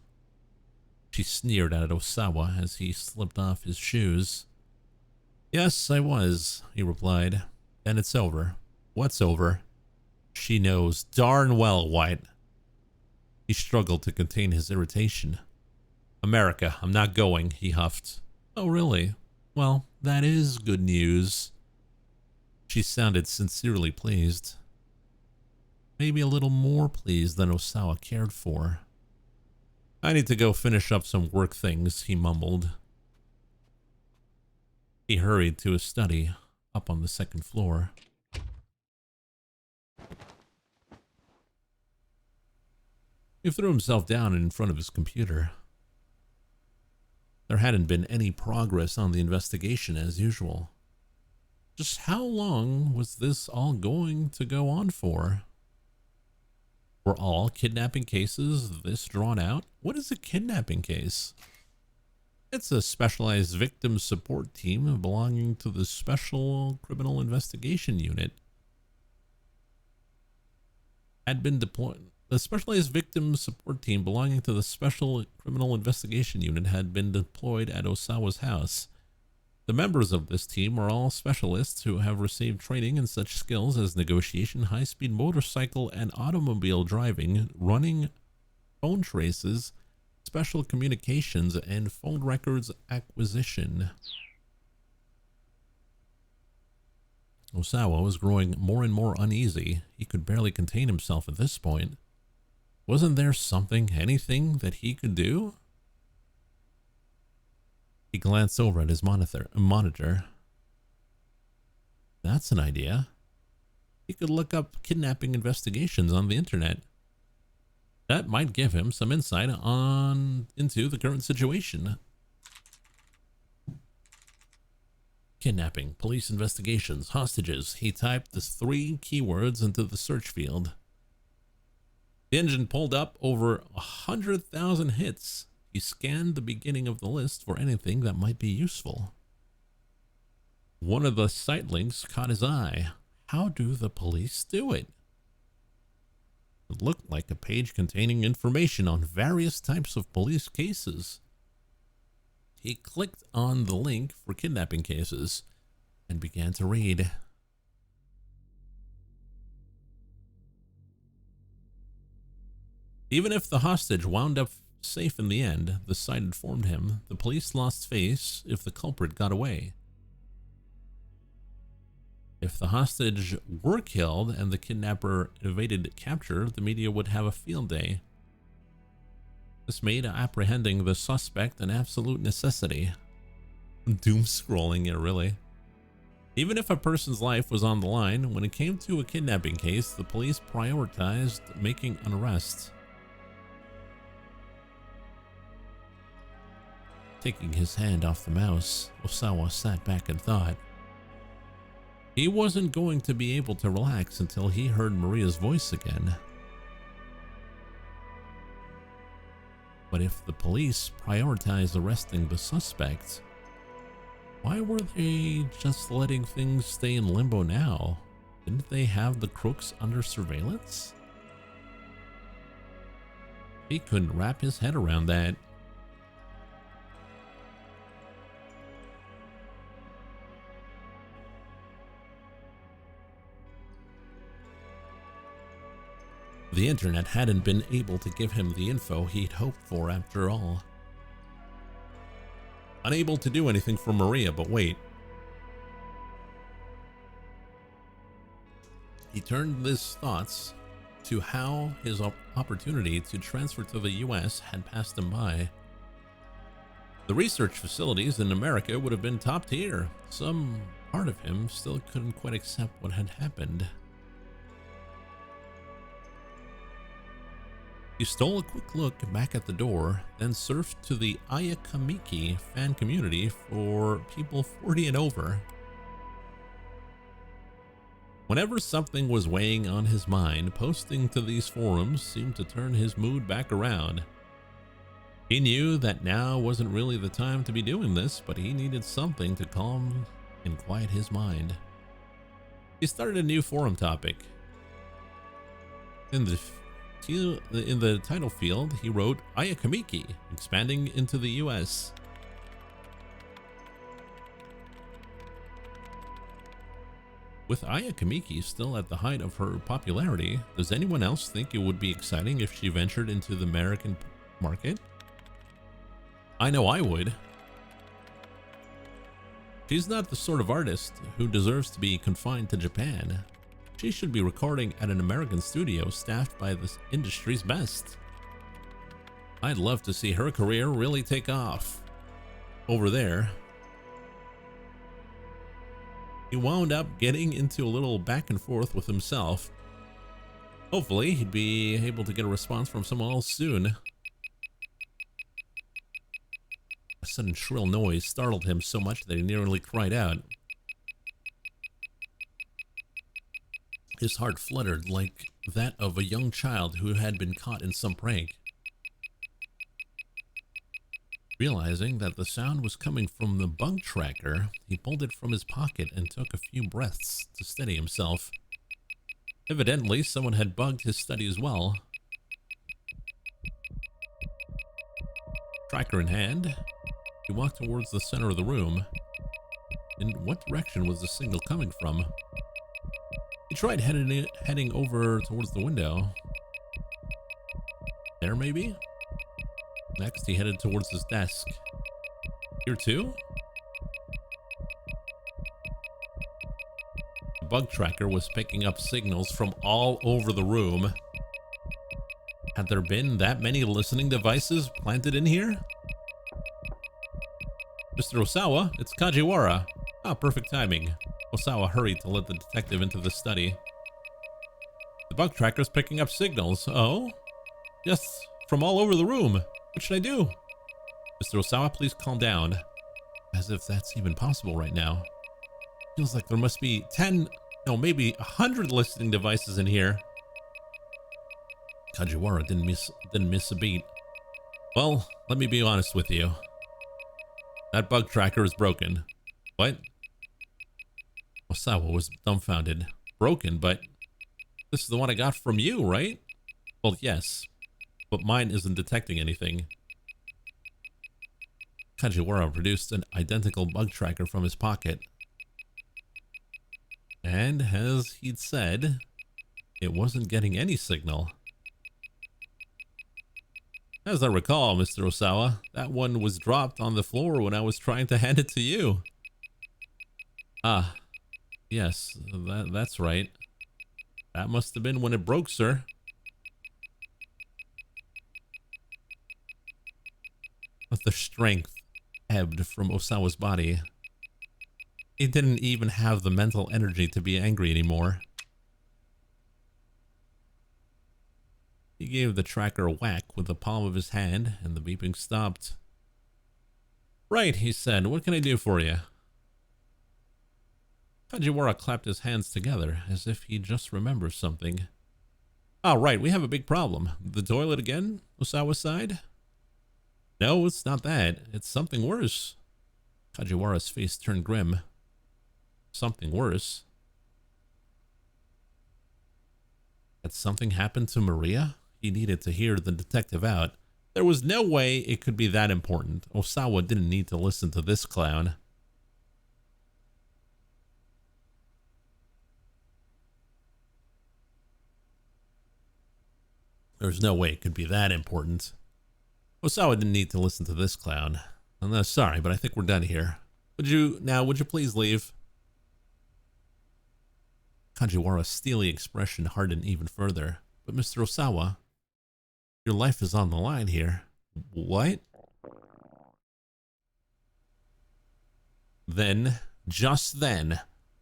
She sneered at Osawa as he slipped off his shoes. Yes, I was, he replied. Then it's over. What's over? She knows darn well, White. He struggled to contain his irritation. America, I'm not going, he huffed. Oh, really? Well, that is good news. She sounded sincerely pleased. Maybe a little more pleased than Osawa cared for. I need to go finish up some work things, he mumbled. He hurried to his study, up on the second floor. He threw himself down in front of his computer. There hadn't been any progress on the investigation as usual. Just how long was this all going to go on for? Were all kidnapping cases this drawn out? What is a kidnapping case? It's a specialized victim support team belonging to the Special Criminal Investigation Unit. Had been deployed. The specialized victim support team belonging to the Special Criminal Investigation Unit had been deployed at Osawa's house. The members of this team are all specialists who have received training in such skills as negotiation, high-speed motorcycle and automobile driving, running phone traces, special communications, and phone records acquisition. Osawa was growing more and more uneasy. He could barely contain himself at this point. Wasn't there anything that he could do? He glanced over at his monitor. That's an idea. He could look up kidnapping investigations on the internet. That might give him some insight into the current situation. Kidnapping, police investigations, hostages. He typed the 3 keywords into the search field. The engine pulled up over 100,000 hits. He scanned the beginning of the list for anything that might be useful. One of the site links caught his eye. How do the police do it? It looked like a page containing information on various types of police cases. He clicked on the link for kidnapping cases and began to read. Even if the hostage wound up safe in the end, the sight informed him the police lost face if the culprit got away. If the hostage were killed and the kidnapper evaded capture, the media would have a field day. This made apprehending the suspect an absolute necessity. Doom scrolling it, really. Even if a person's life was on the line, when it came to a kidnapping case, the police prioritized making an arrest. Taking his hand off the mouse, Osawa sat back and thought. He wasn't going to be able to relax until he heard Maria's voice again. But if the police prioritized arresting the suspect, why were they just letting things stay in limbo now? Didn't they have the crooks under surveillance? He couldn't wrap his head around that. The internet hadn't been able to give him the info he'd hoped for after all. Unable to do anything for Maria, but wait. He turned his thoughts to how his opportunity to transfer to the US had passed him by. The research facilities in America would have been top tier. Some part of him still couldn't quite accept what had happened. He stole a quick look back at the door, then surfed to the Ayakamiki fan community for people 40 and over. Whenever something was weighing on his mind, posting to these forums seemed to turn his mood back around. He knew that now wasn't really the time to be doing this, but he needed something to calm and quiet his mind. He started a new forum topic. In the title field, he wrote Ayakamiki, expanding into the US. With Ayakamiki still at the height of her popularity, does anyone else think it would be exciting if she ventured into the American market? I know I would. She's not the sort of artist who deserves to be confined to Japan. She should be recording at an American studio staffed by the industry's best. I'd love to see her career really take off. Over there. He wound up getting into a little back and forth with himself. Hopefully, he'd be able to get a response from someone else soon. A sudden shrill noise startled him so much that he nearly cried out. His heart fluttered like that of a young child who had been caught in some prank. Realizing that the sound was coming from the bug tracker, he pulled it from his pocket and took a few breaths to steady himself. Evidently, someone had bugged his study as well. Tracker in hand, he walked towards the center of the room. In what direction was the signal coming from? He tried heading over towards the window. There, maybe? Next, he headed towards his desk. Here too? The bug tracker was picking up signals from all over the room. Had there been that many listening devices planted in here? Mr. Osawa, it's Kajiwara. Ah, perfect timing. Osawa hurried to let the detective into the study. The bug tracker's picking up signals. Oh? Yes, from all over the room. What should I do? Mr. Osawa, please calm down. As if that's even possible right now. Feels like there must be 10, no, maybe 100 listening devices in here. Kajiwara didn't miss a beat. Well, let me be honest with you. That bug tracker is broken. What? Osawa was dumbfounded. Broken, but this is the one I got from you, right? Well, yes, but mine isn't detecting anything. Kajiwara produced an identical bug tracker from his pocket. And as he'd said, it wasn't getting any signal. As I recall, Mr. Osawa, that one was dropped on the floor when I was trying to hand it to you. Ah, yes, that's right. That must have been when it broke, sir. But the strength ebbed from Osawa's body. He didn't even have the mental energy to be angry anymore. He gave the tracker a whack with the palm of his hand, and the beeping stopped. Right, he said. What can I do for you? Kajiwara clapped his hands together, as if he just remembered something. Oh, right, we have a big problem. The toilet again? Osawa sighed. No, it's not that. It's something worse. Kajiwara's face turned grim. Something worse? Had something happened to Maria? He needed to hear the detective out. There was no way it could be that important. Osawa didn't need to listen to this clown. There's no way it could be that important. Osawa didn't need to listen to this clown. I'm not sorry, but I think we're done here. Would you please leave? Kajiwara's steely expression hardened even further. But Mr. Osawa, your life is on the line here. What? Then, just then,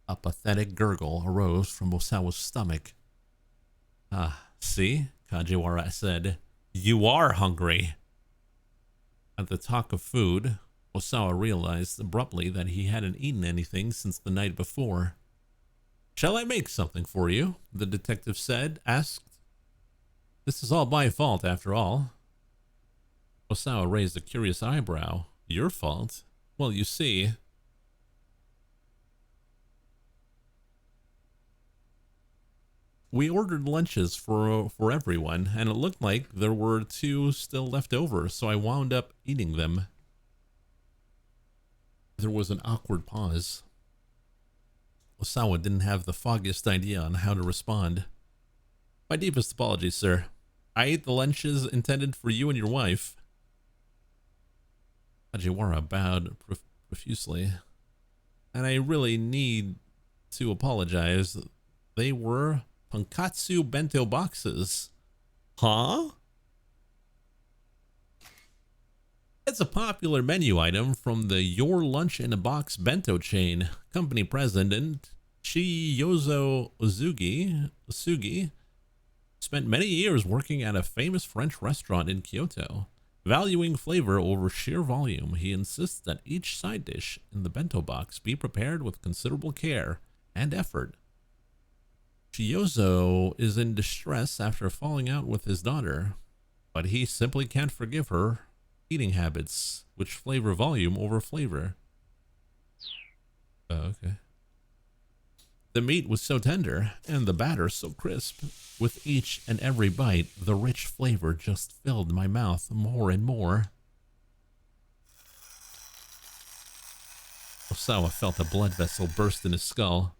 a pathetic gurgle arose from Osawa's stomach. Ah, see? Kajiwara said. You are hungry. At the talk of food, Osawa realized abruptly that he hadn't eaten anything since the night before. Shall I make something for you? The detective asked. This is all my fault, after all. Osawa raised a curious eyebrow. Your fault? Well, you see. We ordered lunches for everyone, and it looked like there were 2 still left over, so I wound up eating them. There was an awkward pause. Osawa didn't have the foggiest idea on how to respond. My deepest apologies, sir. I ate the lunches intended for you and your wife. Kajiwara bowed profusely. And I really need to apologize. They were tonkatsu bento boxes. Huh? It's a popular menu item from the Your Lunch in a Box bento chain. Company president Chiyozo Osugi spent many years working at a famous French restaurant in Kyoto. Valuing flavor over sheer volume, he insists that each side dish in the bento box be prepared with considerable care and effort. Chiyozo is in distress after falling out with his daughter, but he simply can't forgive her eating habits, which flavor volume over flavor. Oh, okay. The meat was so tender, and the batter so crisp. With each and every bite, the rich flavor just filled my mouth more and more. Osawa felt a blood vessel burst in his skull.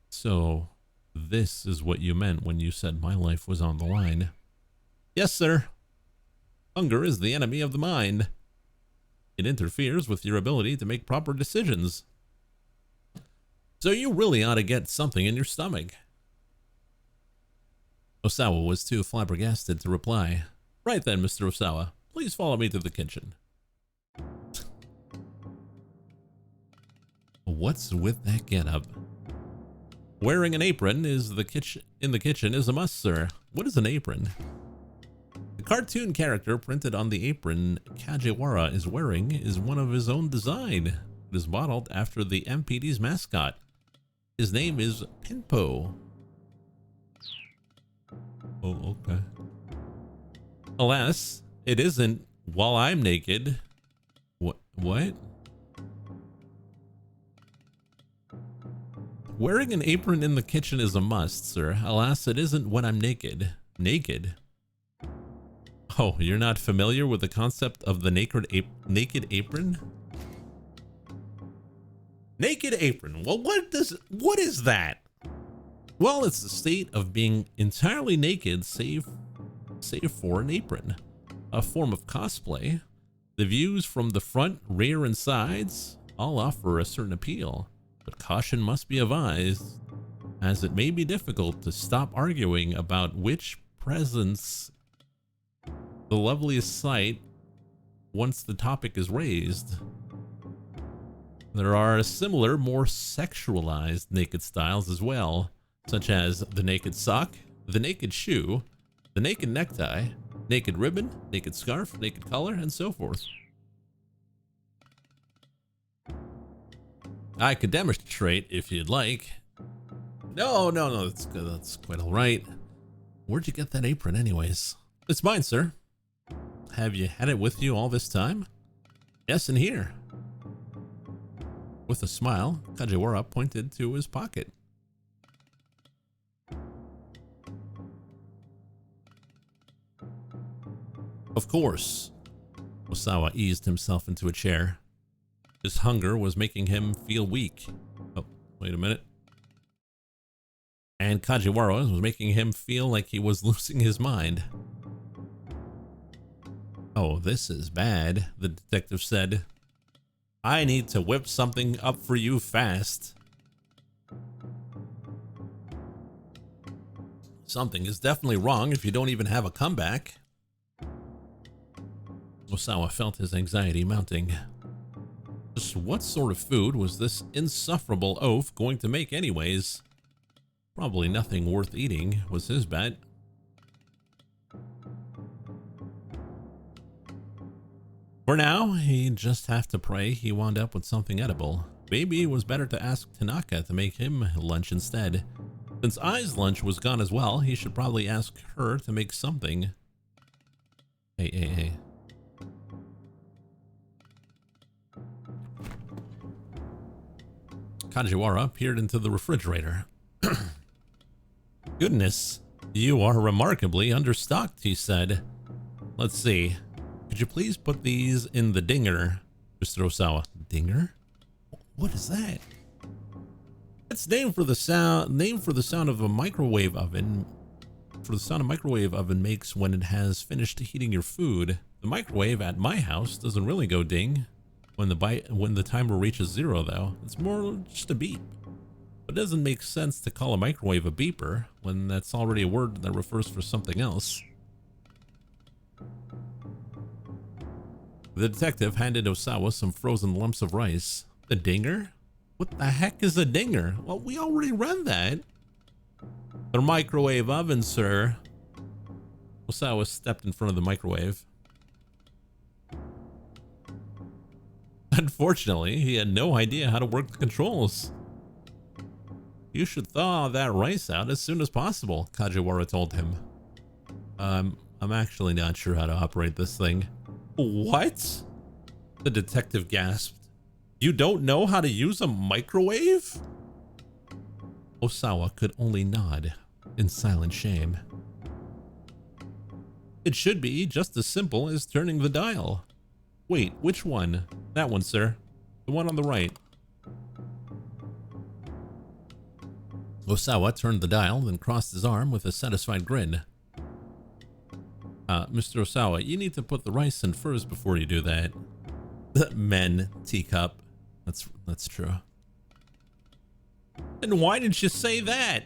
So, this is what you meant when you said my life was on the line. Yes, sir. Hunger is the enemy of the mind. It interferes with your ability to make proper decisions. So you really ought to get something in your stomach. Osawa was too flabbergasted to reply. Right then, Mr. Osawa. Please follow me to the kitchen. What's with that getup? Wearing an apron in the kitchen is a must, sir. What is an apron? The cartoon character printed on the apron Kajiwara is wearing is one of his own design. It is modeled after the MPD's mascot. His name is Pinpo. Oh, okay. Alas, it isn't while I'm naked. What? Wearing an apron in the kitchen is a must, sir. Alas, it isn't when I'm naked. Naked? Oh, you're not familiar with the concept of the naked apron? Naked apron. Well, what is that? Well, it's the state of being entirely naked, save save for an apron. A form of cosplay. The views from the front, rear, and sides all offer a certain appeal, but caution must be advised, as it may be difficult to stop arguing about which presents the loveliest sight once the topic is raised. There are similar, more sexualized naked styles as well, such as the naked sock, the naked shoe, the naked necktie, naked ribbon, naked scarf, naked collar, and so forth. I could demonstrate if you'd like. No, that's good. That's quite all right. Where'd you get that apron anyways? It's mine, sir. Have you had it with you all this time? Yes, in here. With a smile, Kajiwara pointed to his pocket. Of course. Osawa eased himself into a chair. His hunger was making him feel weak. Oh, wait a minute. And Kajiwara was making him feel like he was losing his mind. Oh, this is bad, the detective said. I need to whip something up for you fast. Something is definitely wrong if you don't even have a comeback. Osawa felt his anxiety mounting. Just what sort of food was this insufferable oaf going to make anyways? Probably nothing worth eating, was his bet. For now, he'd just have to pray he wound up with something edible. Maybe it was better to ask Tanaka to make him lunch instead. Since Ai's lunch was gone as well, he should probably ask her to make something. Hey. Kajiwara peered into the refrigerator. Goodness, you are remarkably understocked, he said. Let's see. Could you please put these in the dinger, Mr. Osawa? Dinger? What is that? It's named for the sound of a microwave oven. For the sound a microwave oven makes when it has finished heating your food. The microwave at my house doesn't really go ding when the timer reaches 0 though. It's more just a beep. But it doesn't make sense to call a microwave a beeper when that's already a word that refers for something else. The detective handed Osawa some frozen lumps of rice. The dinger? What the heck is a dinger? Well, we already read that. The microwave oven, sir. Osawa stepped in front of the microwave. Unfortunately, he had no idea how to work the controls. You should thaw that rice out as soon as possible, Kajiwara told him. I'm actually not sure how to operate this thing. What? The detective gasped. You don't know how to use a microwave? Osawa could only nod in silent shame. It should be just as simple as turning the dial. Wait, which one? That one, sir. The one on the right. Osawa turned the dial, then crossed his arm with a satisfied grin. Mr. Osawa, you need to put the rice in first before you do that. Men, teacup. That's true. And why didn't you say that?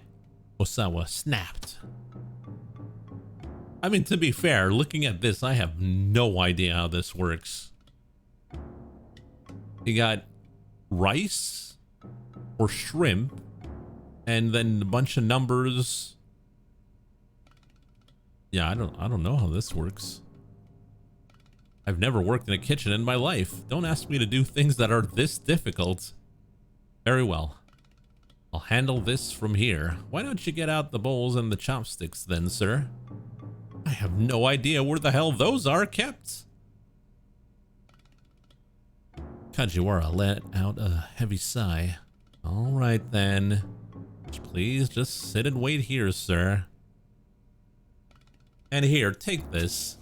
Osawa snapped. I mean, to be fair, looking at this, I have no idea how this works. You got rice or shrimp, and then a bunch of numbers. Yeah, I don't know how this works. I've never worked in a kitchen in my life. Don't ask me to do things that are this difficult. Very well. I'll handle this from here. Why don't you get out the bowls and the chopsticks then, sir? I have no idea where the hell those are kept. Kajiwara let out a heavy sigh. All right then. Please just sit and wait here, sir. And here, take this.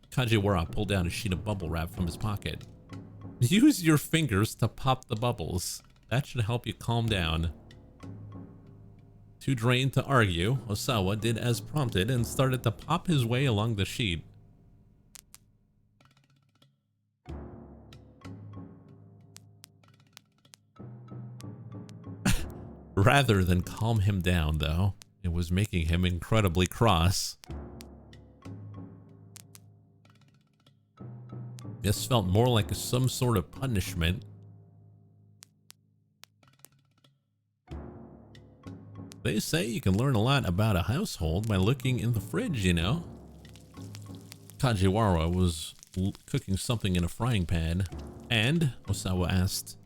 Kajiwara pulled out a sheet of bubble wrap from his pocket. Use your fingers to pop the bubbles. That should help you calm down. Too drained to argue, Osawa did as prompted and started to pop his way along the sheet. Rather than calm him down, though, it was making him incredibly cross. This felt more like some sort of punishment. They say you can learn a lot about a household by looking in the fridge, you know? Kajiwara was cooking something in a frying pan, and Osawa asked,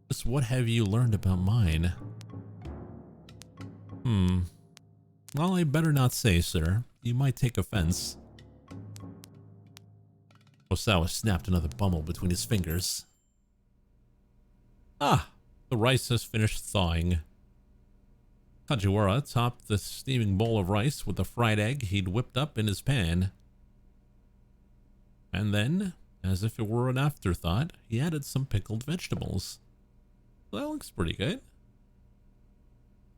"Just what have you learned about mine?" Well, I better not say, sir. You might take offense. Osawa snapped another bummel between his fingers. Ah, the rice has finished thawing. Kajiwara topped the steaming bowl of rice with a fried egg he'd whipped up in his pan. And then, as if it were an afterthought, he added some pickled vegetables. Well, that looks pretty good.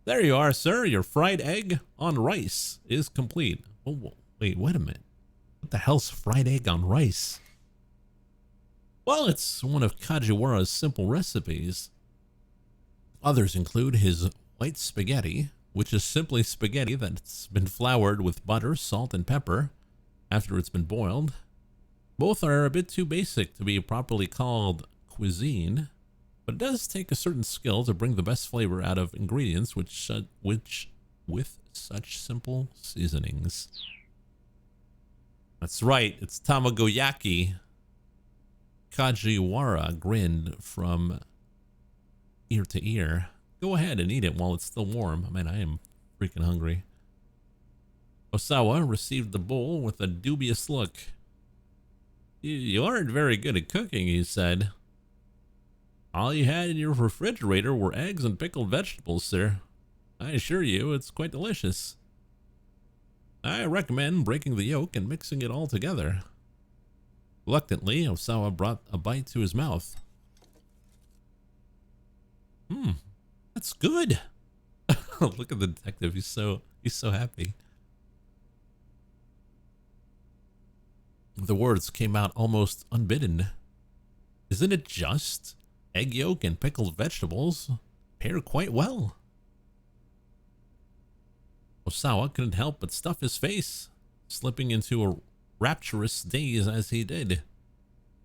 There you are, sir. Your fried egg on rice is complete. Oh, wait a minute. What the hell's fried egg on rice? Well, it's one of Kajiwara's simple recipes. Others include his white spaghetti, which is simply spaghetti that's been floured with butter, salt, and pepper after it's been boiled. Both are a bit too basic to be properly called cuisine, but it does take a certain skill to bring the best flavor out of ingredients with such simple seasonings. That's right, it's tamagoyaki. Kajiwara grinned from ear to ear. Go ahead and eat it while it's still warm. Man, I am freaking hungry. Osawa received the bowl with a dubious look. You aren't very good at cooking, he said. All you had in your refrigerator were eggs and pickled vegetables, sir. I assure you, it's quite delicious. I recommend breaking the yolk and mixing it all together. Reluctantly, Osawa brought a bite to his mouth. That's good. Look at the detective. He's so happy. The words came out almost unbidden. Isn't it just? Egg yolk and pickled vegetables pair quite well. Osawa couldn't help but stuff his face, slipping into a rapturous daze as he did.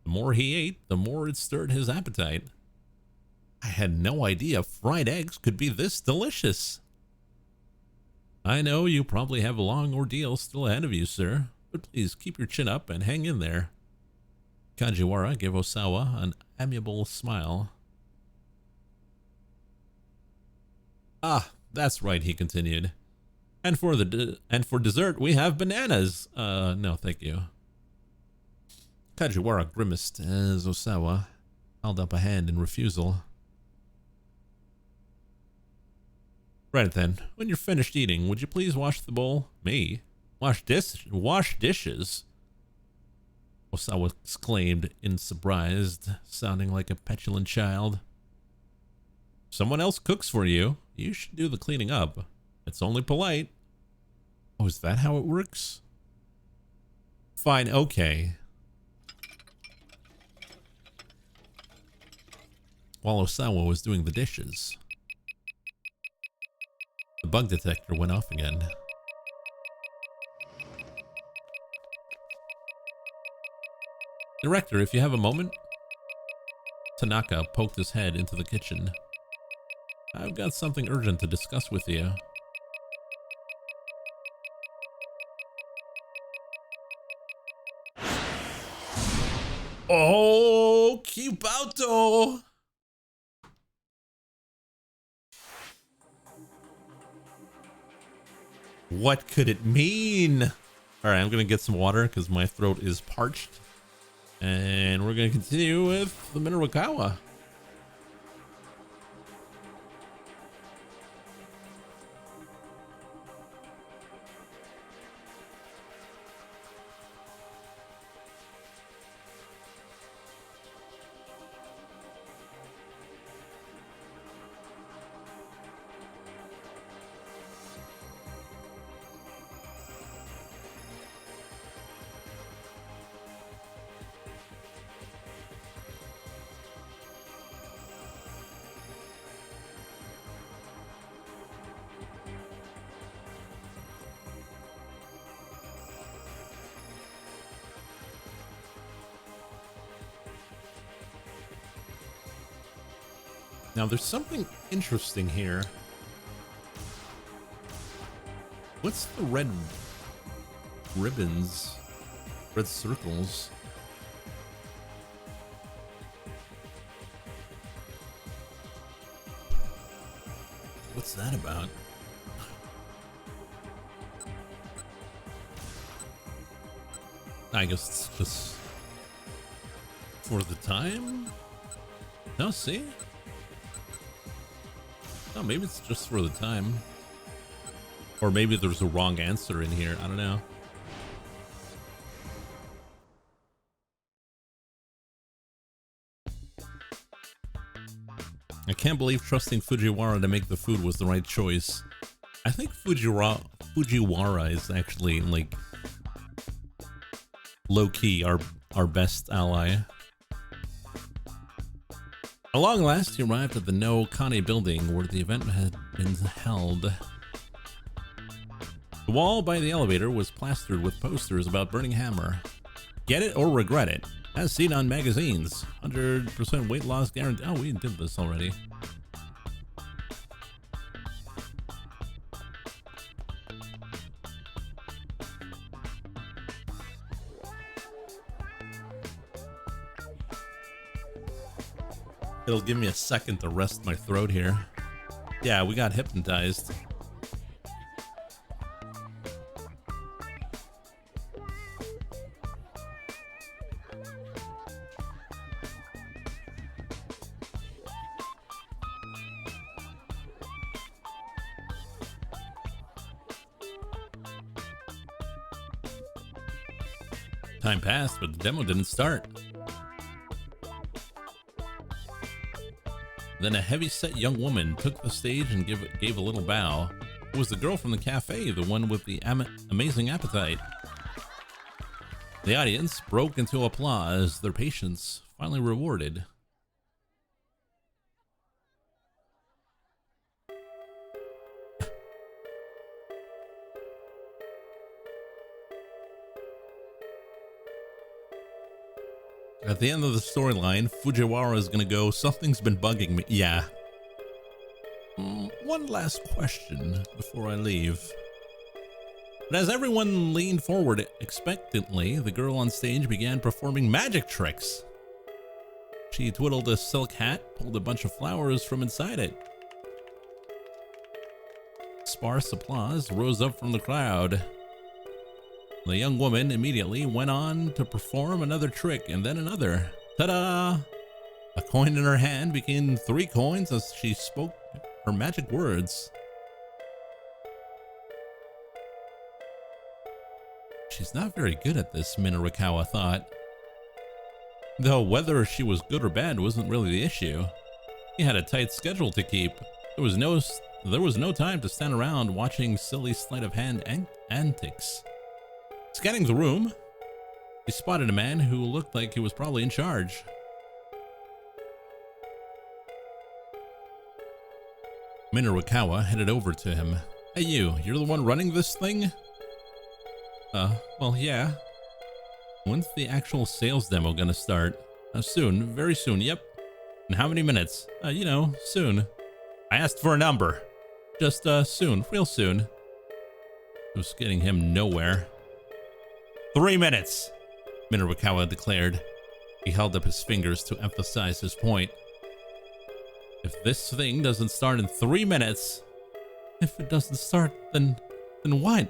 The more he ate, the more it stirred his appetite. I had no idea fried eggs could be this delicious. I know you probably have a long ordeal still ahead of you, sir, but please keep your chin up and hang in there. Kajiwara gave Osawa an amiable smile. Ah, that's right, he continued. And for dessert, we have bananas. No, thank you. Kajiwara grimaced as Osawa held up a hand in refusal. Right then, when you're finished eating, would you please wash the bowl? Me? Wash dishes? Osawa exclaimed in surprise, sounding like a petulant child. Someone else cooks for you. You should do the cleaning up. It's only polite. Oh, is that how it works? Fine, okay. While Osawa was doing the dishes, the bug detector went off again. Director, if you have a moment. Tanaka poked his head into the kitchen. I've got something urgent to discuss with you. Oh, Kibato! What could it mean? All right, I'm gonna get some water because my throat is parched. And we're gonna continue with the Minerakawa. Now there's something interesting here. What's the red ribbons? Red circles? What's that about? I guess it's just for the time? No, see? Oh, maybe it's just for the time. Or maybe there's a wrong answer in here. I don't know. I can't believe trusting Fujiwara to make the food was the right choice. I think Fujiwara is actually, like, low-key our best ally. At long last, he arrived at the No Kane building where the event had been held. The wall by the elevator was plastered with posters about Burning Hammer. Get it or regret it, as seen on magazines. 100% weight loss guarantee. Oh, we did this already. It'll give me a second to rest my throat here. Yeah, we got hypnotized. Time passed, but the demo didn't start. Then a heavy-set young woman took the stage and gave a little bow. It was the girl from the cafe, the one with the amazing appetite. The audience broke into applause, their patience finally rewarded. At the end of the storyline, Fujiwara is gonna go, something's been bugging me. Yeah. One last question before I leave. But as everyone leaned forward expectantly, the girl on stage began performing magic tricks. She twiddled a silk hat, pulled a bunch of flowers from inside it. Sparse applause rose up from the crowd. The young woman immediately went on to perform another trick and then another. Ta-da! A coin in her hand became 3 coins as she spoke her magic words. She's not very good at this, Minarikawa thought. Though whether she was good or bad wasn't really the issue. He had a tight schedule to keep. There was no time to stand around watching silly sleight of hand antics. Scanning the room, he spotted a man who looked like he was probably in charge. Minarikawa headed over to him. Hey you're the one running this thing? Well, yeah. When's the actual sales demo gonna start? Soon, very soon, yep. In how many minutes? Soon. I asked for a number. Just, soon, real soon. It was getting him nowhere. 3 minutes, Minarikawa declared. He held up his fingers to emphasize his point. If this thing doesn't start in 3 minutes, if it doesn't start, then what?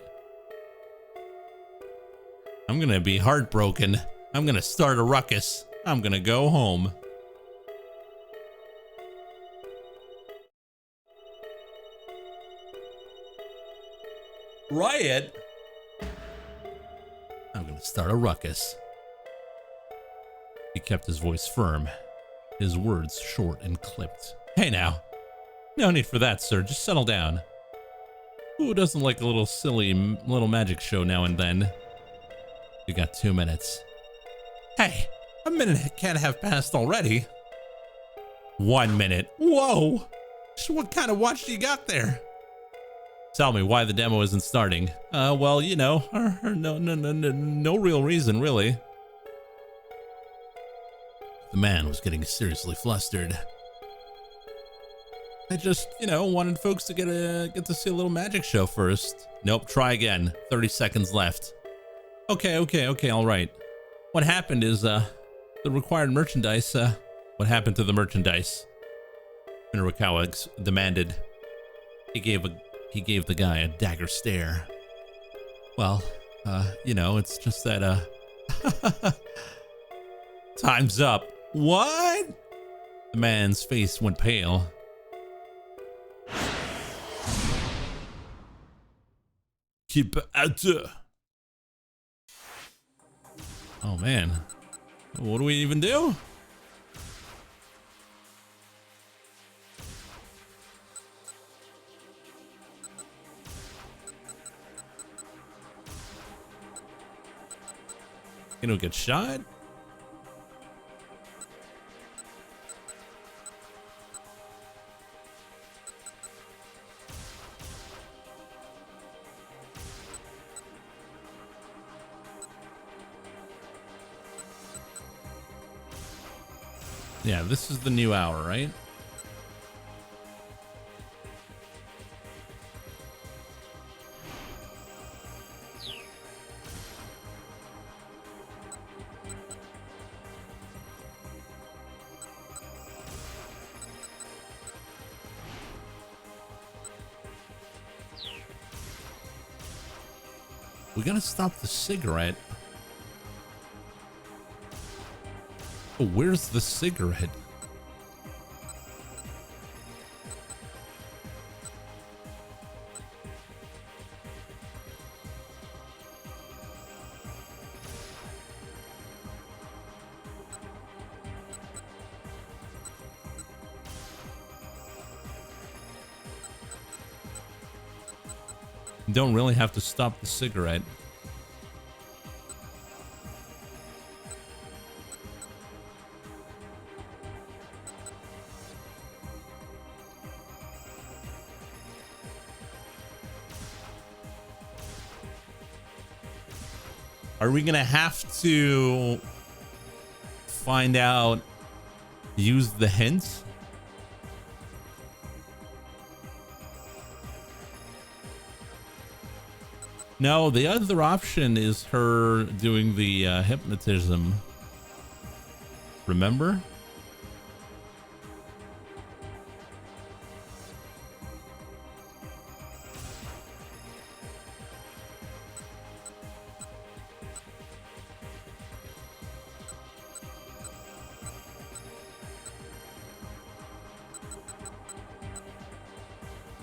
I'm gonna be heartbroken. I'm gonna start a ruckus. I'm gonna go home. Riot? I'm gonna start a ruckus. He kept his voice firm, his words short and clipped. Hey now, no need for that, sir. Just settle down. Who doesn't like a little silly little magic show now and then? You got 2 minutes. Hey, a minute can't have passed already. 1 minute. Whoa! So what kind of watch do you got there? Tell me why the demo isn't starting. Well, no real reason, really. The man was getting seriously flustered. I just, you know, wanted folks to get to see a little magic show first. Nope, try again. 30 seconds left. Okay, all right. What happened is, the required merchandise, what happened to the merchandise? Minorikawa demanded. He gave the guy a dagger stare. Well, you know, it's just that, time's up. What? The man's face went pale. Keep out. Oh man, what do we even do? You know, get shot? Yeah, this is the new hour, right? We gotta stop the cigarette. Oh, where's the cigarette? You don't really have to stop the cigarette. Are we gonna have to find out, use the hints? No, the other option is her doing the hypnotism. Remember?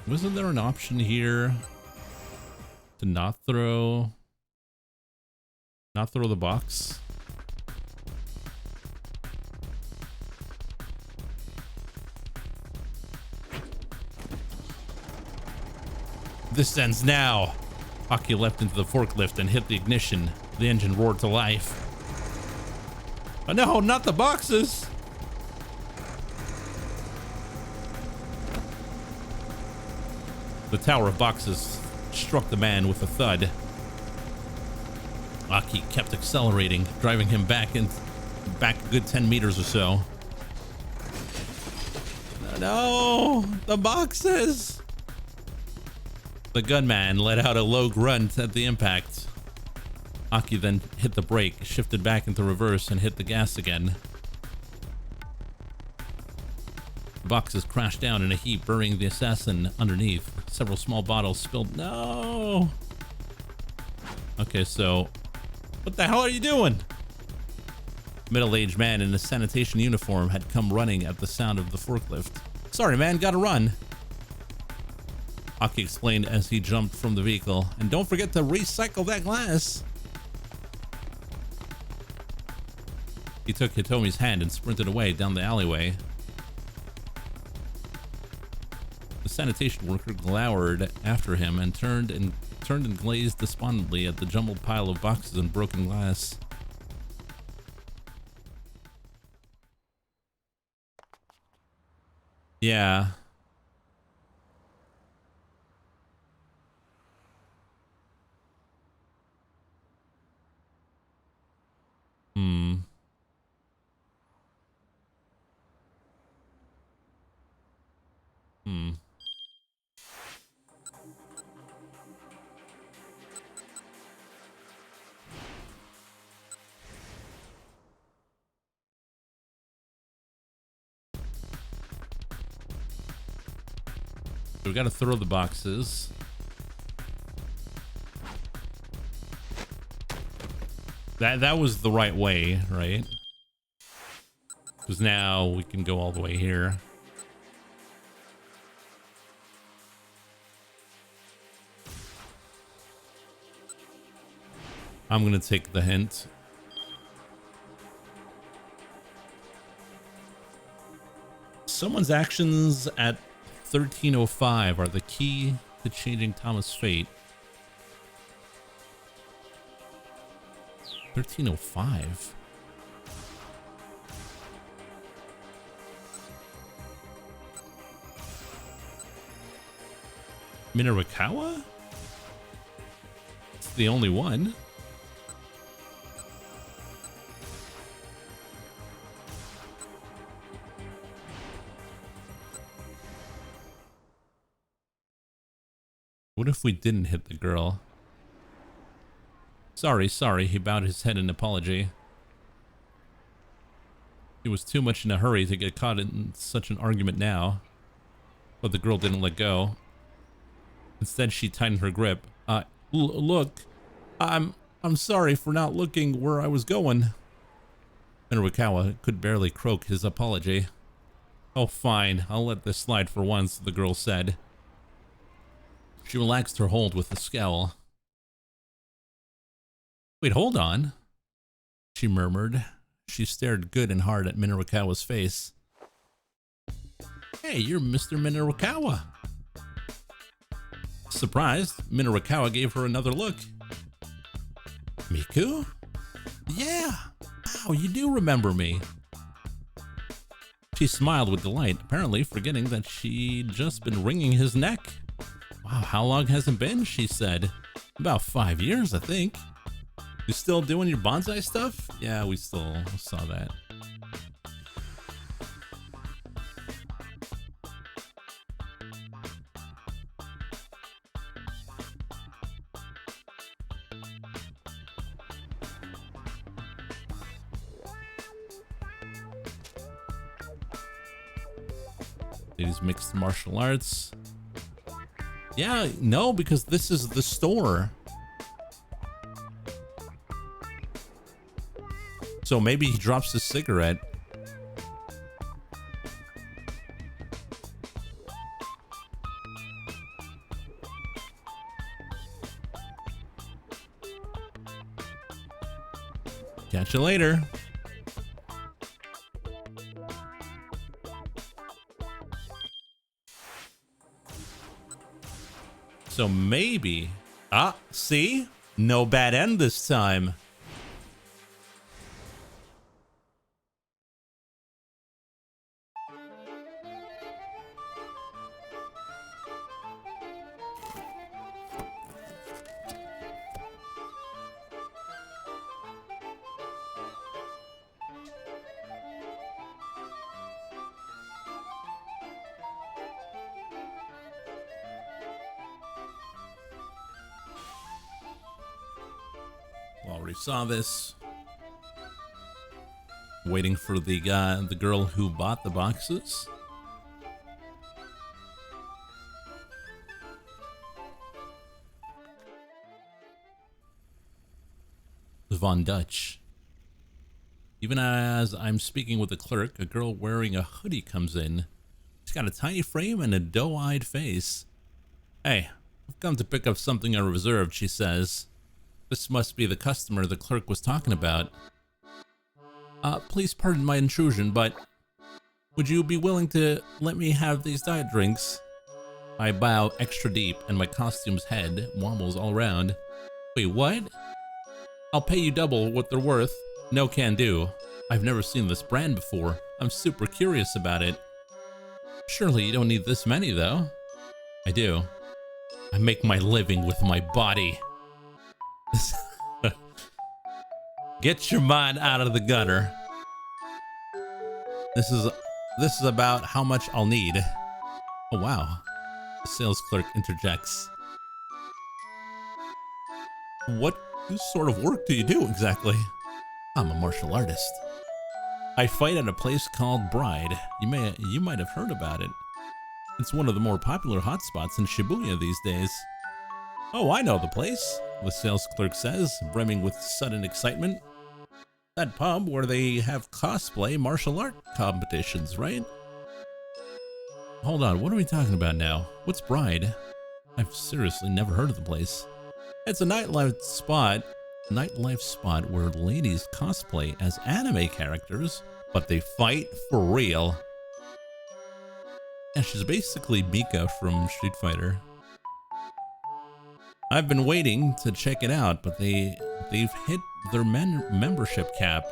Wasn't there an option here to not throw the box? This ends now. Aki leapt into the forklift and hit the ignition. The engine roared to life. Oh no, not the boxes! The tower of boxes struck the man with a thud. Aki kept accelerating, driving him back a good 10 meters or so. No, the boxes! The gunman let out a low grunt at the impact. Aki then hit the brake, shifted back into reverse, and hit the gas again. The boxes crashed down in a heap, burying the assassin underneath. Several small bottles spilled. No! Okay, so what the hell are you doing? A middle-aged man in a sanitation uniform had come running at the sound of the forklift. Sorry, man, gotta run. Aki explained as he jumped from the vehicle. And don't forget to recycle that glass. He took Hitomi's hand and sprinted away down the alleyway. The sanitation worker glowered after him and turned and glazed despondently at the jumbled pile of boxes and broken glass. Yeah. So we gotta throw the boxes. That was the right way, right? Because now we can go all the way here. I'm gonna take the hint. Someone's actions at 1305 are the key to changing Thomas' fate. 1305? Minarakawa? It's the only one. What if we didn't hit the girl? Sorry, he bowed his head in apology. He was too much in a hurry to get caught in such an argument now. But the girl didn't let go. Instead, she tightened her grip. Look, I'm sorry for not looking where I was going. Minarakawa could barely croak his apology. Oh, fine, I'll let this slide for once, the girl said. She relaxed her hold with a scowl. Wait, hold on, she murmured. She stared good and hard at Minarakawa's face. Hey, you're Mr. Minarakawa. Surprised, Minarakawa gave her another look. Miku? Yeah! Wow, you do remember me. She smiled with delight, apparently forgetting that she'd just been wringing his neck. Wow, how long has it been? She said. About 5 years, I think. You still doing your bonsai stuff? Yeah, we still saw that. These mixed martial arts. Yeah, no, because this is the store. So maybe he drops his cigarette. Catch you later. So maybe... Ah, see? No bad end this time. Already saw this. Waiting for the girl who bought the boxes. Von Dutch. Even as I'm speaking with the clerk, a girl wearing a hoodie comes in. She's got a tiny frame and a doe-eyed face. Hey, I've come to pick up something I reserved, she says. This must be the customer the clerk was talking about. Please pardon my intrusion, but would you be willing to let me have these diet drinks? I bow extra deep and my costume's head wobbles all around. Wait, what? I'll pay you double what they're worth. No can do. I've never seen this brand before. I'm super curious about it. Surely you don't need this many, though. I do. I make my living with my body. Get your mind out of the gutter. This is about how much I'll need. Oh, wow. The sales clerk interjects. What sort of work do you do exactly? I'm a martial artist. I fight at a place called Bride. You might have heard about it. It's one of the more popular hotspots in Shibuya these days. Oh, I know the place, the sales clerk says, brimming with sudden excitement. That pub where they have cosplay martial art competitions, right? Hold on, what are we talking about now? What's Bride? I've seriously never heard of the place. It's a nightlife spot where ladies cosplay as anime characters, but they fight for real. And she's basically Mika from Street Fighter. I've been waiting to check it out, but they've hit their membership cap.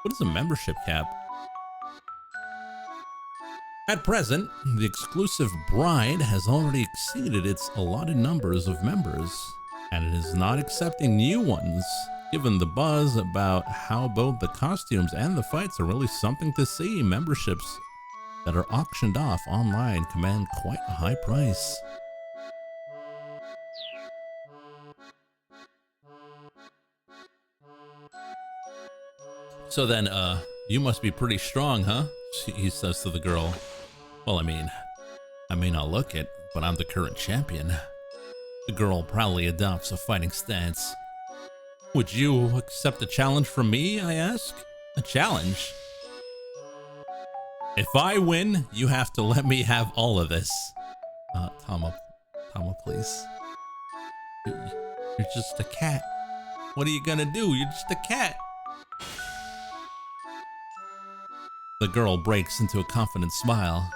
What is a membership cap? At present, the exclusive Bride has already exceeded its allotted numbers of members, and it is not accepting new ones. Given the buzz about how both the costumes and the fights are really something to see, memberships that are auctioned off online command quite a high price. So then, you must be pretty strong, huh? He says to the girl. Well, I may not look it, but I'm the current champion. The girl proudly adopts a fighting stance. Would you accept a challenge from me, I ask? A challenge? If I win, you have to let me have all of this. Tama, please. You're just a cat. What are you gonna do? You're just a cat. The girl breaks into a confident smile.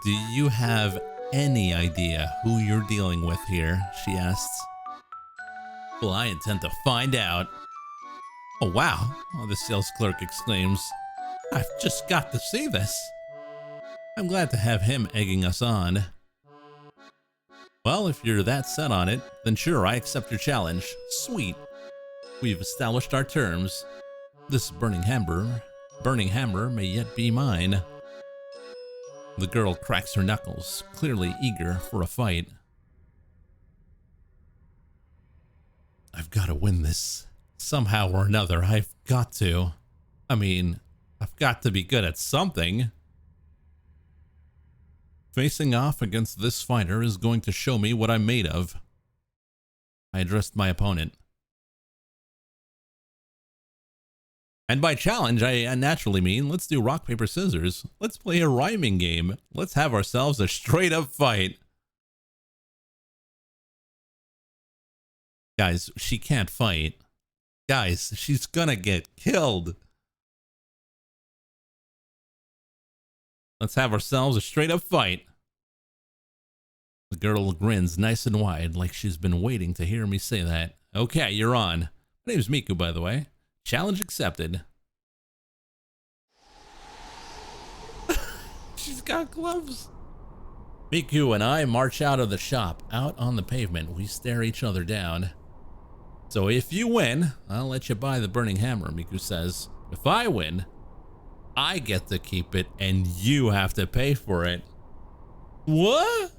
Do you have any idea who you're dealing with here? She asks. Well, I intend to find out. Oh, wow, the sales clerk exclaims. I've just got to see this. I'm glad to have him egging us on. Well, if you're that set on it, then sure, I accept your challenge. Sweet. We've established our terms. This burning hammer may yet be mine. The girl cracks her knuckles, clearly eager for a fight. I've got to win this. Somehow or another, I've got to. I've got to be good at something. Facing off against this fighter is going to show me what I'm made of. I addressed my opponent. And by challenge, I naturally mean, let's do rock, paper, scissors. Let's play a rhyming game. Let's have ourselves a straight up fight. Guys, she can't fight. Guys, she's gonna get killed. Let's have ourselves a straight up fight. The girl grins nice and wide, like she's been waiting to hear me say that. Okay, you're on. My name's Miku, by the way. Challenge accepted. She's got gloves. Miku and I march out of the shop. Out on the pavement, we stare each other down. So if you win, I'll let you buy the burning hammer, Miku says. If I win, I get to keep it and you have to pay for it. What?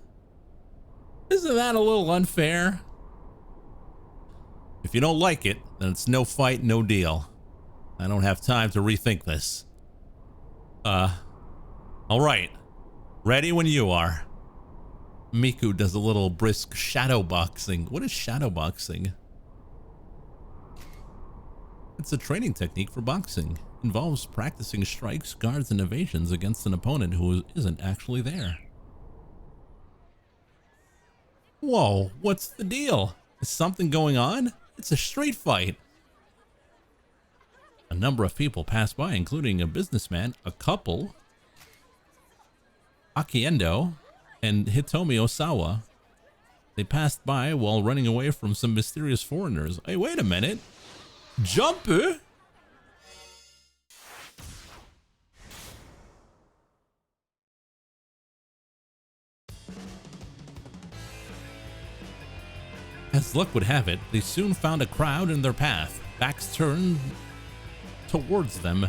Isn't that a little unfair? If you don't like it, then it's no fight, no deal. I don't have time to rethink this. All right. Ready when you are. Miku does a little brisk shadow boxing. What is shadow boxing? It's a training technique for boxing. Involves practicing strikes, guards, and evasions against an opponent who isn't actually there. Whoa, what's the deal? Is something going on? It's a street fight. A number of people pass by, including a businessman, a couple, Akiendo, and Hitomi Osawa. They passed by while running away from some mysterious foreigners. Hey, wait a minute. Jumper? As luck would have it, they soon found a crowd in their path, backs turned towards them.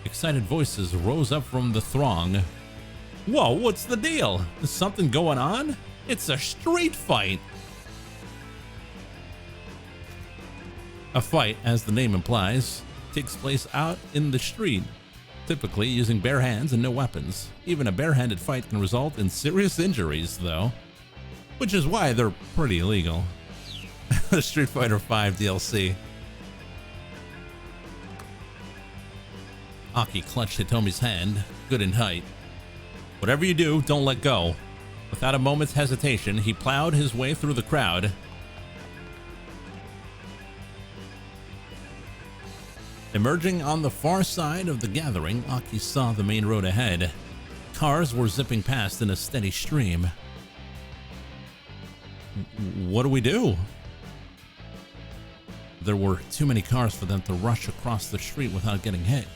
Excited voices rose up from the throng. Whoa, what's the deal? Is something going on? It's a street fight. A fight, as the name implies, takes place out in the street, typically using bare hands and no weapons. Even a barehanded fight can result in serious injuries, though, which is why they're pretty illegal. The Street Fighter V DLC. Aki clutched Hitomi's hand, good in height. Whatever you do, don't let go. Without a moment's hesitation, he plowed his way through the crowd. Emerging on the far side of the gathering, Aki saw the main road ahead. Cars were zipping past in a steady stream. What do we do? There were too many cars for them to rush across the street without getting hit.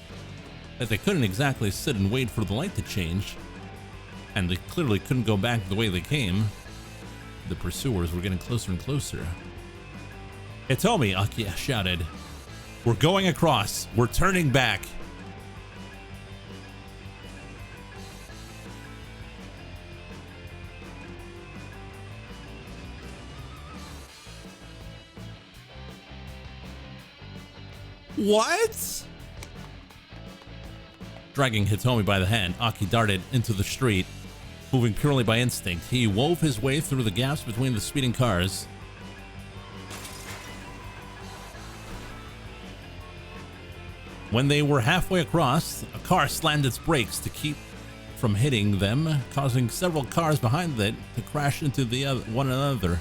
But they couldn't exactly sit and wait for the light to change. And they clearly couldn't go back the way they came. The pursuers were getting closer and closer. Hitomi, Aki shouted. We're going across. We're turning back. What? Dragging Hitomi by the hand, Aki darted into the street. Moving purely by instinct, he wove his way through the gaps between the speeding cars. When they were halfway across, a car slammed its brakes to keep from hitting them, causing several cars behind it to crash into one another.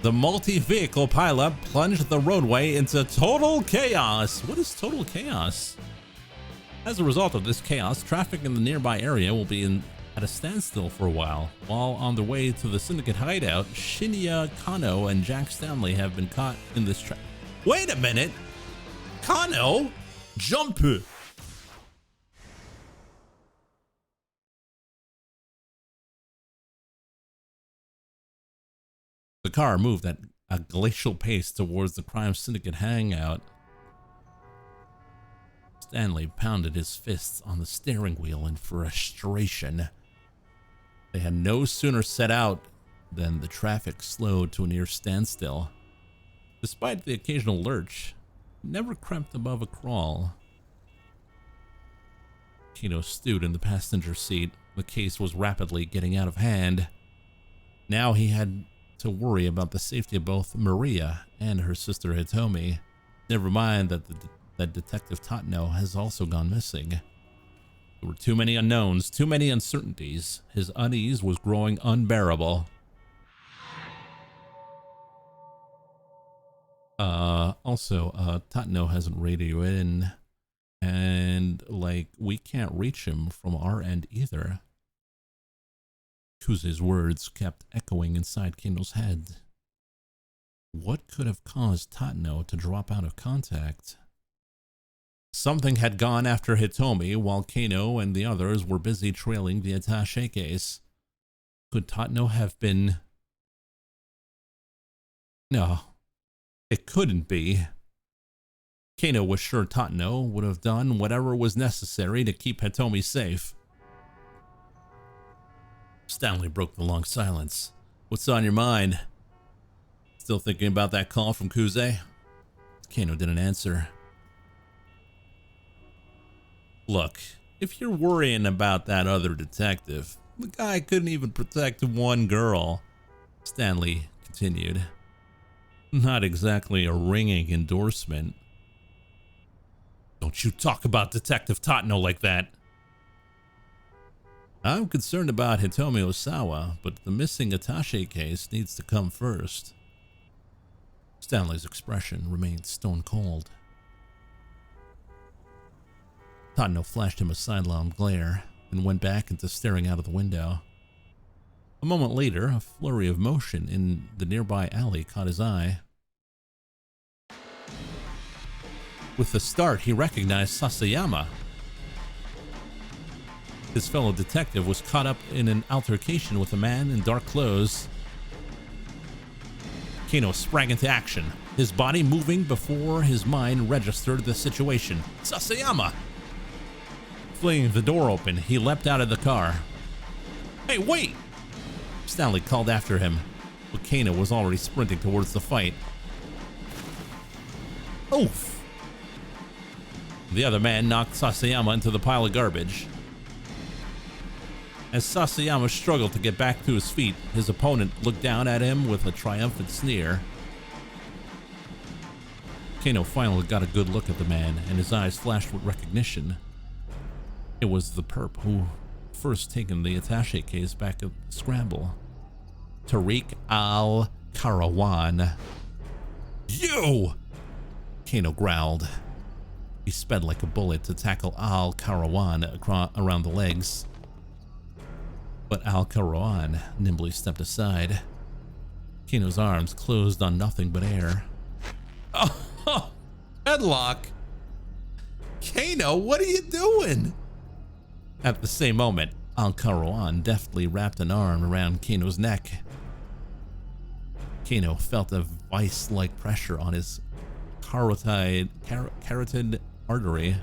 The multi-vehicle pileup plunged the roadway into total chaos. What is total chaos? As a result of this chaos, traffic in the nearby area will be at a standstill for a while. While on their way to the Syndicate hideout, Shinya Kano and Jack Stanley have been caught in this trap. Wait a minute! Kano? Jump! The car moved at a glacial pace towards the Crime Syndicate hangout. Stanley pounded his fists on the steering wheel in frustration. They had no sooner set out than the traffic slowed to a near standstill. Despite the occasional lurch, it never crept above a crawl. Kino stewed in the passenger seat. The case was rapidly getting out of hand. Now he had to worry about the safety of both Maria and her sister Hitomi. Never mind that Detective Tatno has also gone missing. There were too many unknowns, too many uncertainties. His unease was growing unbearable. Tatno hasn't radioed in, and, we can't reach him from our end either. Kuze's words kept echoing inside Kino's head. What could have caused Tatno to drop out of contact? Something had gone after Hitomi while Kano and the others were busy trailing the attaché case. Could Tatno have been... No, it couldn't be. Kano was sure Tatno would have done whatever was necessary to keep Hitomi safe. Stanley broke the long silence. What's on your mind? Still thinking about that call from Kuze? Kano didn't answer. Look, if you're worrying about that other detective, the guy couldn't even protect one girl. Stanley continued. Not exactly a ringing endorsement. Don't you talk about Detective Tatno like that. I'm concerned about Hitomi Osawa, but the missing attaché case needs to come first. Stanley's expression remained stone cold. Tatno flashed him a sidelong glare, and went back into staring out of the window. A moment later, a flurry of motion in the nearby alley caught his eye. With the start, he recognized Sasayama. His fellow detective was caught up in an altercation with a man in dark clothes. Kano sprang into action, his body moving before his mind registered the situation. Sasayama! Flinging the door open, he leapt out of the car. Hey, wait! Stanley called after him, but Kano was already sprinting towards the fight. Oof! The other man knocked Sasayama into the pile of garbage. As Sasayama struggled to get back to his feet, his opponent looked down at him with a triumphant sneer. Kano finally got a good look at the man, and his eyes flashed with recognition. It was the perp who first taken the attaché case back at the Scramble. Tariq Al-Karawan. You! Kano growled. He sped like a bullet to tackle Al-Karawan around the legs. But Al-Karawan nimbly stepped aside. Kano's arms closed on nothing but air. Oh, headlock! Kano, what are you doing? At the same moment, Al-Karawan deftly wrapped an arm around Kano's neck. Kano felt a vice-like pressure on his carotid artery.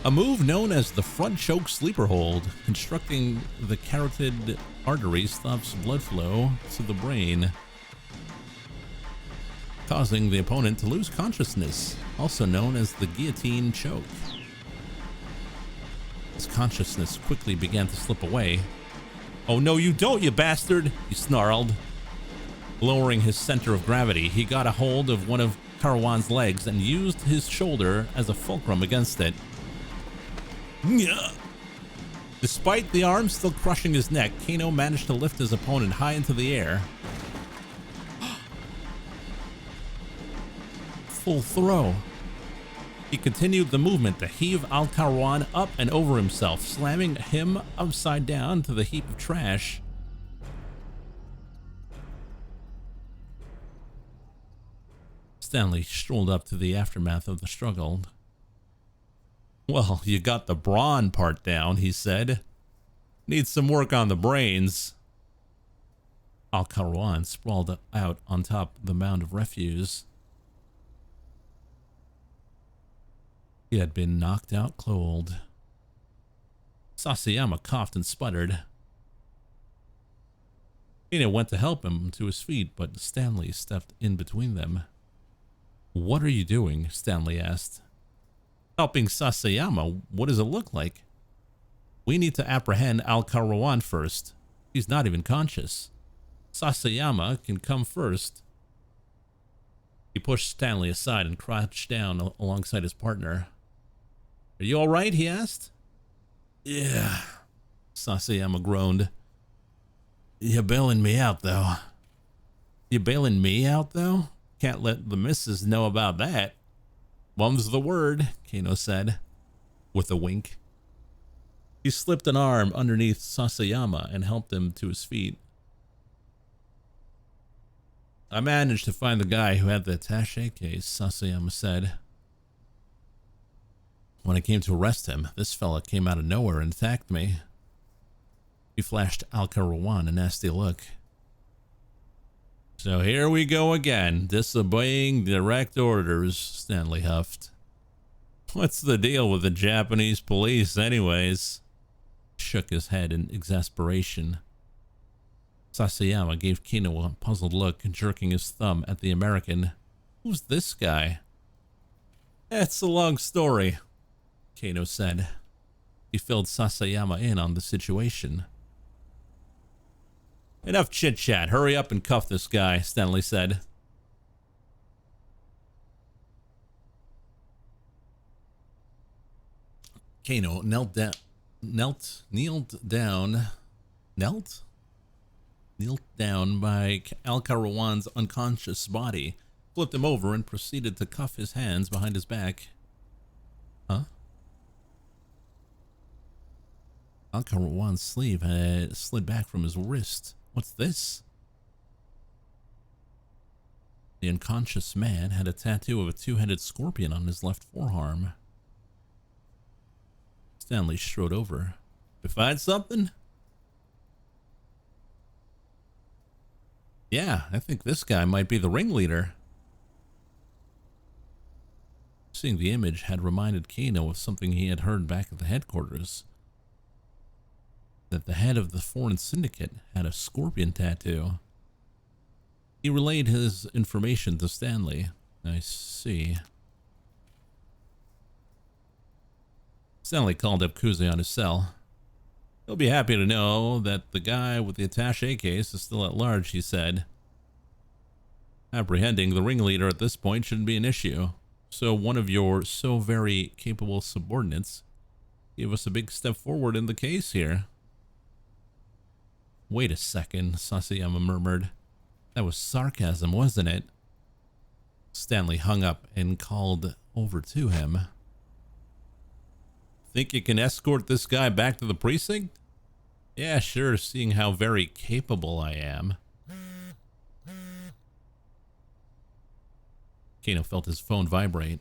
A move known as the front choke sleeper hold, constructing the carotid artery, stops blood flow to the brain, causing the opponent to lose consciousness, also known as the guillotine choke. His consciousness quickly began to slip away. Oh no, you don't, you bastard, he snarled. Lowering his center of gravity, he got a hold of one of Karawan's legs and used his shoulder as a fulcrum against it. Despite the arm still crushing his neck, Kano managed to lift his opponent high into the air. Full throw. He continued the movement to heave Al-Karawan up and over himself, slamming him upside down to the heap of trash. Stanley strolled up to the aftermath of the struggle. Well, you got the brawn part down, he said. Need some work on the brains. Al-Karawan sprawled out on top of the mound of refuse. He had been knocked out cold. Sasayama coughed and sputtered. Kano went to help him to his feet, but Stanley stepped in between them. What are you doing? Stanley asked. Helping Sasayama? What does it look like? We need to apprehend Al-Karawan first. He's not even conscious. Sasayama can come first. He pushed Stanley aside and crouched down alongside his partner. Are you all right? He asked. Yeah, Sasayama groaned. You're bailing me out, though. You bailing me out, though? Can't let the missus know about that. Mum's the word, Kano said, with a wink. He slipped an arm underneath Sasayama and helped him to his feet. I managed to find the guy who had the attaché case, Sasayama said. When I came to arrest him, this fella came out of nowhere and attacked me. He flashed Al-Karawan a nasty look. So here we go again, disobeying direct orders, Stanley huffed. What's the deal with the Japanese police anyways? Shook his head in exasperation. Sasayama gave Kano a puzzled look, jerking his thumb at the American. Who's this guy? It's a long story, Kano said. He filled Sasayama in on the situation. Enough chit-chat. Hurry up and cuff this guy, Stanley said. Kano knelt down by Al-Karawan's unconscious body, flipped him over, and proceeded to cuff his hands behind his back. Huh? Al-Karawan's sleeve had slid back from his wrist. What's this? The unconscious man had a tattoo of a two-headed scorpion on his left forearm. Stanley strode over. You find something? Yeah, I think this guy might be the ringleader. Seeing the image had reminded Kano of something he had heard back at the headquarters. That the head of the foreign syndicate had a scorpion tattoo. He relayed his information to Stanley. I see. Stanley called up Kuze on his cell. He'll be happy to know that the guy with the attaché case is still at large, he said. Apprehending the ringleader at this point shouldn't be an issue. So one of your so very capable subordinates gave us a big step forward in the case here. Wait a second, Sasayama murmured. That was sarcasm, wasn't it? Stanley hung up and called over to him. Think you can escort this guy back to the precinct? Yeah, sure, seeing how very capable I am. Kano felt his phone vibrate.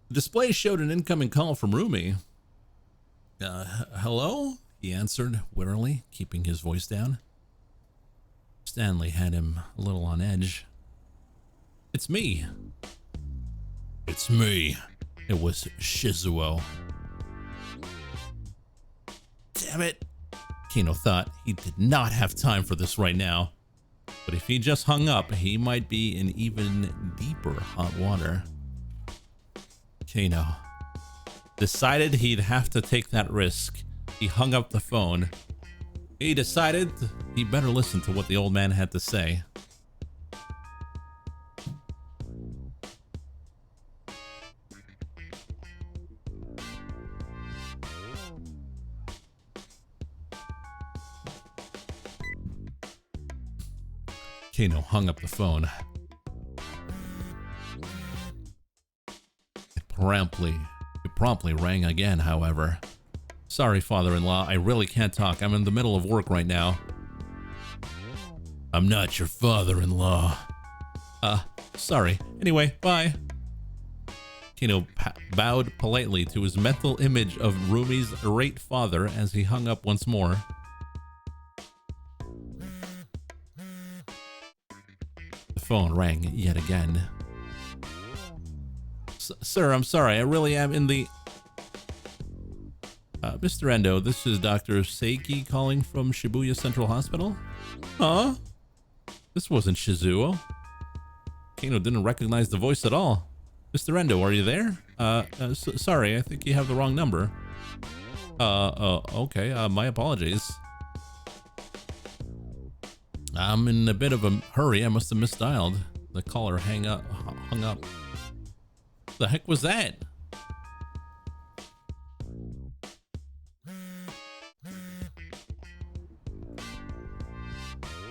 The display showed an incoming call from Rumi. Hello? He answered wearily, keeping his voice down. Stanley had him a little on edge. It's me. It's me. It was Shizuo. Damn it. Kano thought he did not have time for this right now. But if he just hung up, he might be in even deeper hot water. Kano decided he'd have to take that risk. He hung up the phone. He decided he better listen to what the old man had to say. Kano hung up the phone. It promptly rang again, however. Sorry, father-in-law, I really can't talk. I'm in the middle of work right now. I'm not your father-in-law. Sorry. Anyway, bye. Kano bowed politely to his mental image of Rumi's irate father as he hung up once more. The phone rang yet again. Sir, I'm sorry. I really am in the... Mr. Endo, this is Dr. Seiki calling from Shibuya Central Hospital. Huh? This wasn't Shizuo. Kano didn't recognize the voice at all. Mr. Endo, are you there? Sorry, I think you have the wrong number. Okay, my apologies. I'm in a bit of a hurry. I must have misdialed. The caller hung up. The heck was that?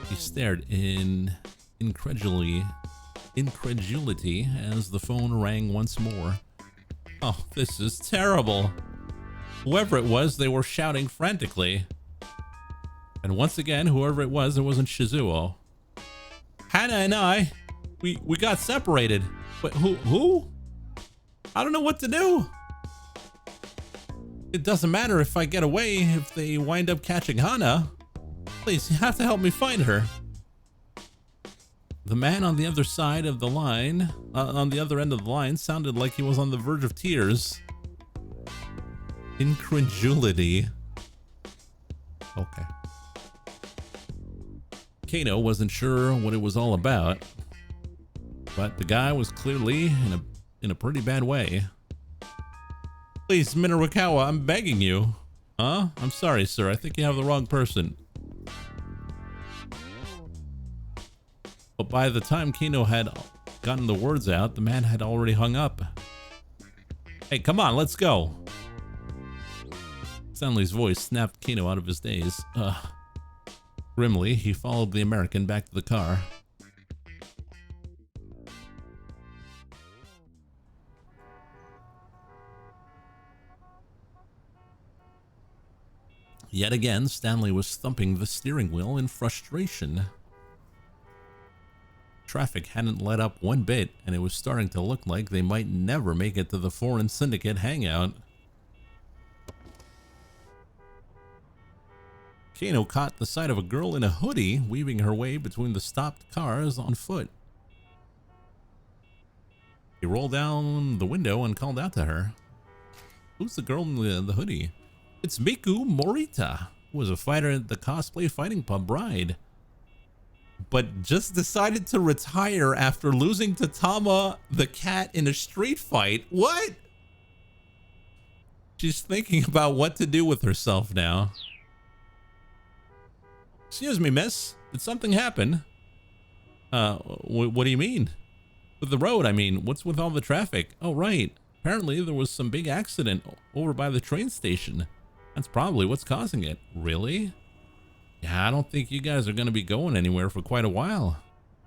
He stared in incredulity as the phone rang once more. Oh, this is terrible. Whoever it was, they were shouting frantically. And once again, whoever it wasn't Shizuo. Hana and I, we got separated. But who? I don't know what to do. It doesn't matter if I get away if they wind up catching Hana. Please, you have to help me find her. The man on the other side of the line, on the other end of the line, sounded like he was on the verge of tears. Incredulity. Okay. Kano wasn't sure what it was all about, but the guy was clearly in a pretty bad way. Please, Minorukawa, I'm begging you. Huh? I'm sorry, sir. I think you have the wrong person. But by the time Kano had gotten the words out, the man had already hung up. Hey, come on, let's go. Stanley's voice snapped Kano out of his daze. Grimly, he followed the American back to the car. Yet again, Stanley was thumping the steering wheel in frustration. Traffic hadn't let up one bit, and it was starting to look like they might never make it to the foreign syndicate hangout. Kano caught the sight of a girl in a hoodie weaving her way between the stopped cars on foot. He rolled down the window and called out to her. Who's the girl in the hoodie? It's Miku Morita, who was a fighter at the cosplay fighting pub Bride, but just decided to retire after losing to Tama the cat in a street fight. What? She's thinking about what to do with herself now. Excuse me, miss. Did something happen? What do you mean? With the road, I mean. What's with all the traffic? Oh, right. Apparently there was some big accident over by the train station. That's probably what's causing it. Really? Yeah, I don't think you guys are going to be going anywhere for quite a while.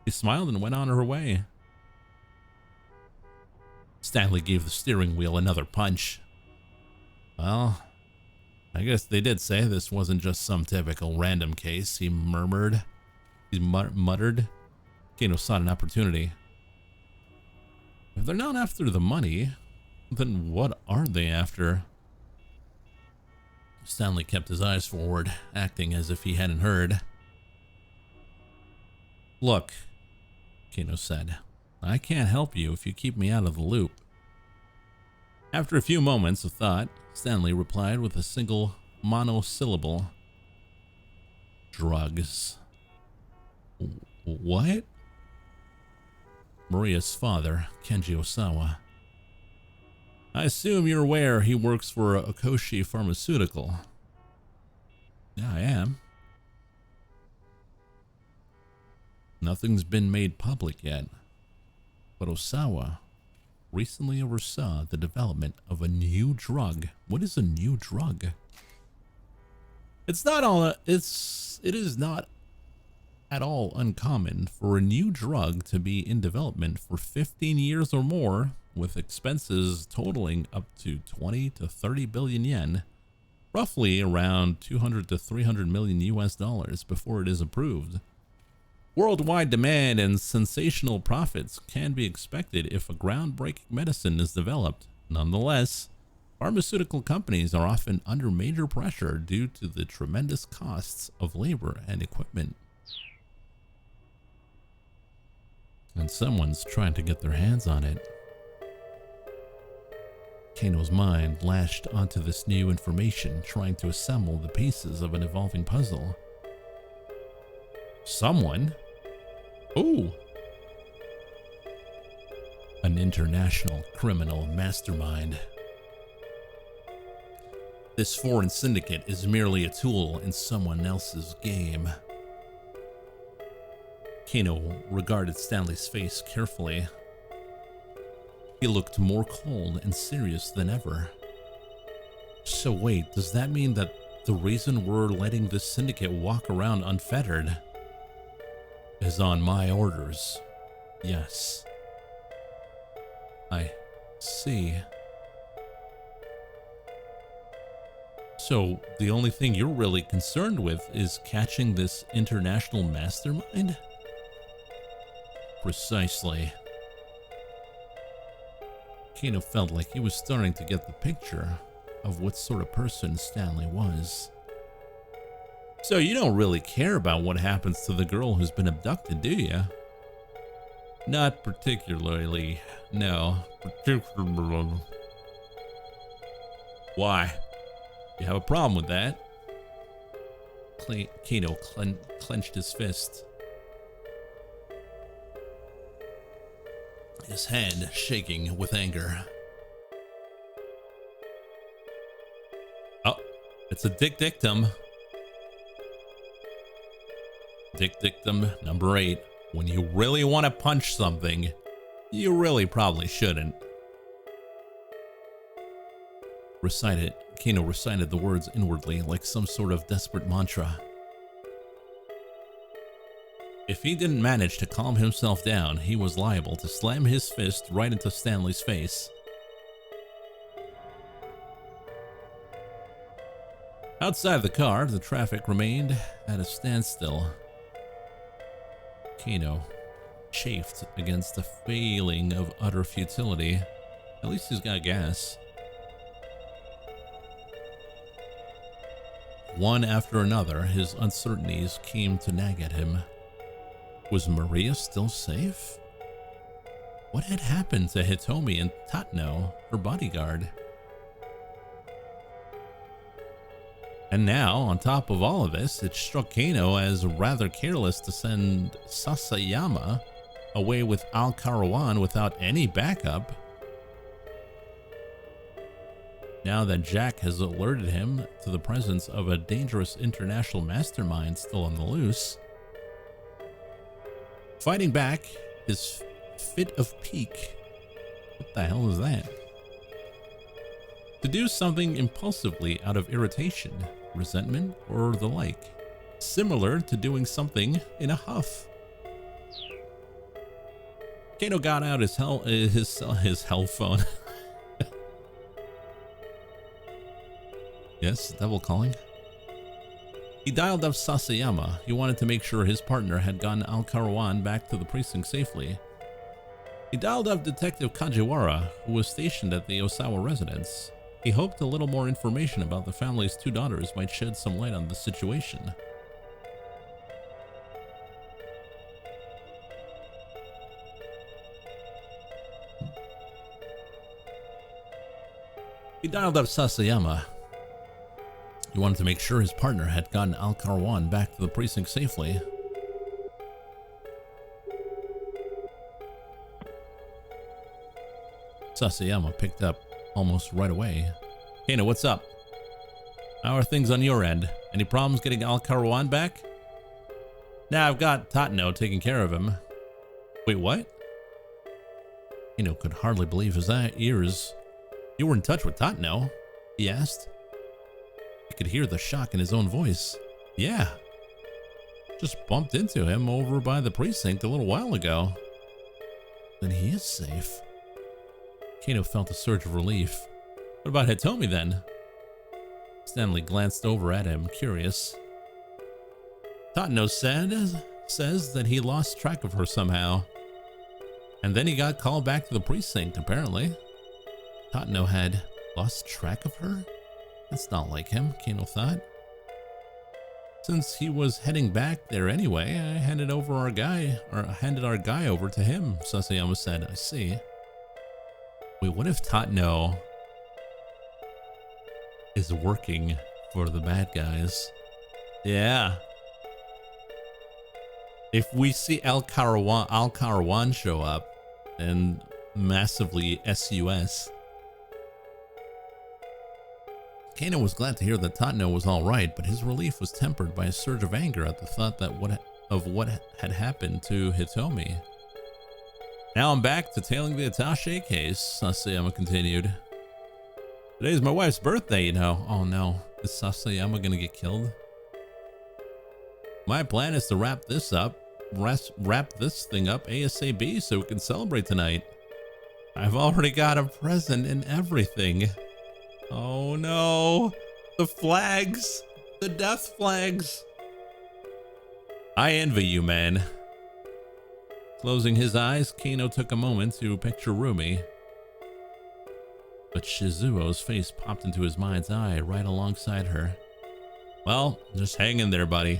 She smiled and went on her way. Stanley gave the steering wheel another punch. Well, I guess they did say this wasn't just some typical random case, he murmured. He muttered. Kano sought an opportunity. If they're not after the money, then what are they after? Stanley kept his eyes forward, acting as if he hadn't heard. Look, Kano said, I can't help you if you keep me out of the loop. After a few moments of thought, Stanley replied with a single monosyllable. Drugs. What? Maria's father, Kenji Osawa. I assume you're aware he works for Okoshi Pharmaceutical. Yeah, I am. Nothing's been made public yet, but Osawa recently oversaw the development of a new drug. What is a new drug? It is not at all uncommon for a new drug to be in development for 15 years or more, with expenses totaling up to 20 to 30 billion yen, roughly around 200 to 300 million US dollars before it is approved. Worldwide demand and sensational profits can be expected if a groundbreaking medicine is developed. Nonetheless, pharmaceutical companies are often under major pressure due to the tremendous costs of labor and equipment. And someone's trying to get their hands on it. Kano's mind lashed onto this new information, trying to assemble the pieces of an evolving puzzle. Someone? Who? An international criminal mastermind. This foreign syndicate is merely a tool in someone else's game. Kano regarded Stanley's face carefully. He looked more cold and serious than ever. So wait, does that mean that the reason we're letting this syndicate walk around unfettered is on my orders? Yes. I see. So the only thing you're really concerned with is catching this international mastermind? Precisely. Kano felt like he was starting to get the picture of what sort of person Stanley was. So you don't really care about what happens to the girl who's been abducted, do you? Not particularly, no. Why? You have a problem with that? Kano clenched his fist. His hand shaking with anger. Oh, it's a dictum. Dictum number 8. When you really want to punch something, you really probably shouldn't. Kano recited the words inwardly like some sort of desperate mantra. If he didn't manage to calm himself down, he was liable to slam his fist right into Stanley's face. Outside the car, the traffic remained at a standstill. Kano chafed against the feeling of utter futility. At least he's got gas. One after another, his uncertainties came to nag at him. Was Maria still safe? What had happened to Hitomi and Tatno, her bodyguard? And now, on top of all of this, it struck Kano as rather careless to send Sasayama away with Al-Karawan without any backup. Now that Jack has alerted him to the presence of a dangerous international mastermind still on the loose, fighting back his fit of pique. What the hell is that? To do something impulsively out of irritation, resentment, or the like. Similar to doing something in a huff. Kano got out his hell phone. Yes, devil calling. He dialed up Sasayama. He wanted to make sure his partner had gotten Al-Karawan back to the precinct safely. He dialed up Detective Kajiwara, who was stationed at the Osawa residence. He hoped a little more information about the family's 2 daughters might shed some light on the situation. He dialed up Sasayama. He wanted to make sure his partner had gotten Al-Karawan back to the precinct safely. Sasayama picked up almost right away. Kano, what's up? How are things on your end? Any problems getting Al-Karawan back? Nah, I've got Tatno taking care of him. Wait, what? Kano could hardly believe his ears. You were in touch with Tatno? He asked. He could hear the shock in his own voice. Yeah. Just bumped into him over by the precinct a little while ago. Then he is safe. Kano felt a surge of relief. What about Hitomi then? Stanley glanced over at him, curious. Tatno says that he lost track of her somehow. And then he got called back to the precinct, apparently. Tatno had lost track of her? That's not like him, Kano thought. Since he was heading back there anyway, I handed our guy over to him, Sasayama said. I see. Wait, what if Tatno is working for the bad guys? Yeah. If we see Al-Karawan show up and massively SUS. Kano was glad to hear that Tatno was all right, but his relief was tempered by a surge of anger at the thought that what had happened to Hitomi. Now I'm back detailing the attaché case, Sasayama continued. Today's my wife's birthday, you know. Oh no, is Sasayama gonna get killed? My plan is to wrap this thing up ASAP so we can celebrate tonight. I've already got a present and everything. Oh no, the flags, the death flags. I envy you, man. Closing his eyes, Kano took a moment to picture Rumi. But Shizuo's face popped into his mind's eye right alongside her. Well, just hang in there, buddy.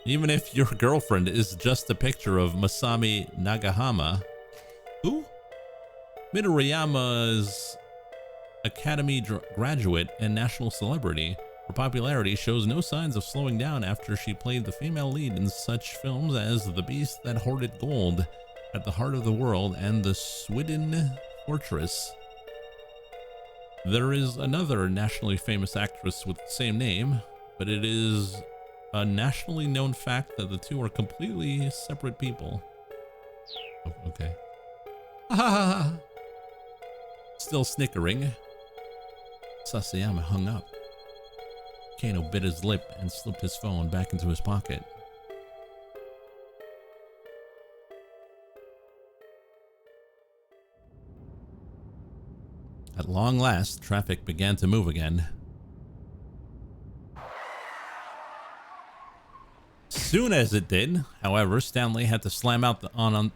Even if your girlfriend is just a picture of Masami Nagahama. Who? Midoriyama's Academy graduate and national celebrity. Her popularity shows no signs of slowing down after she played the female lead in such films as The Beast That Hoarded Gold, At the Heart of the World, and The Swidden Fortress. There is another nationally famous actress with the same name, but it is a nationally known fact that the two are completely separate people. Oh, okay. Still snickering, Sasayama hung up. Kano bit his lip and slipped his phone back into his pocket. At long last, traffic began to move again. Soon as it did, however, Stanley had to slam on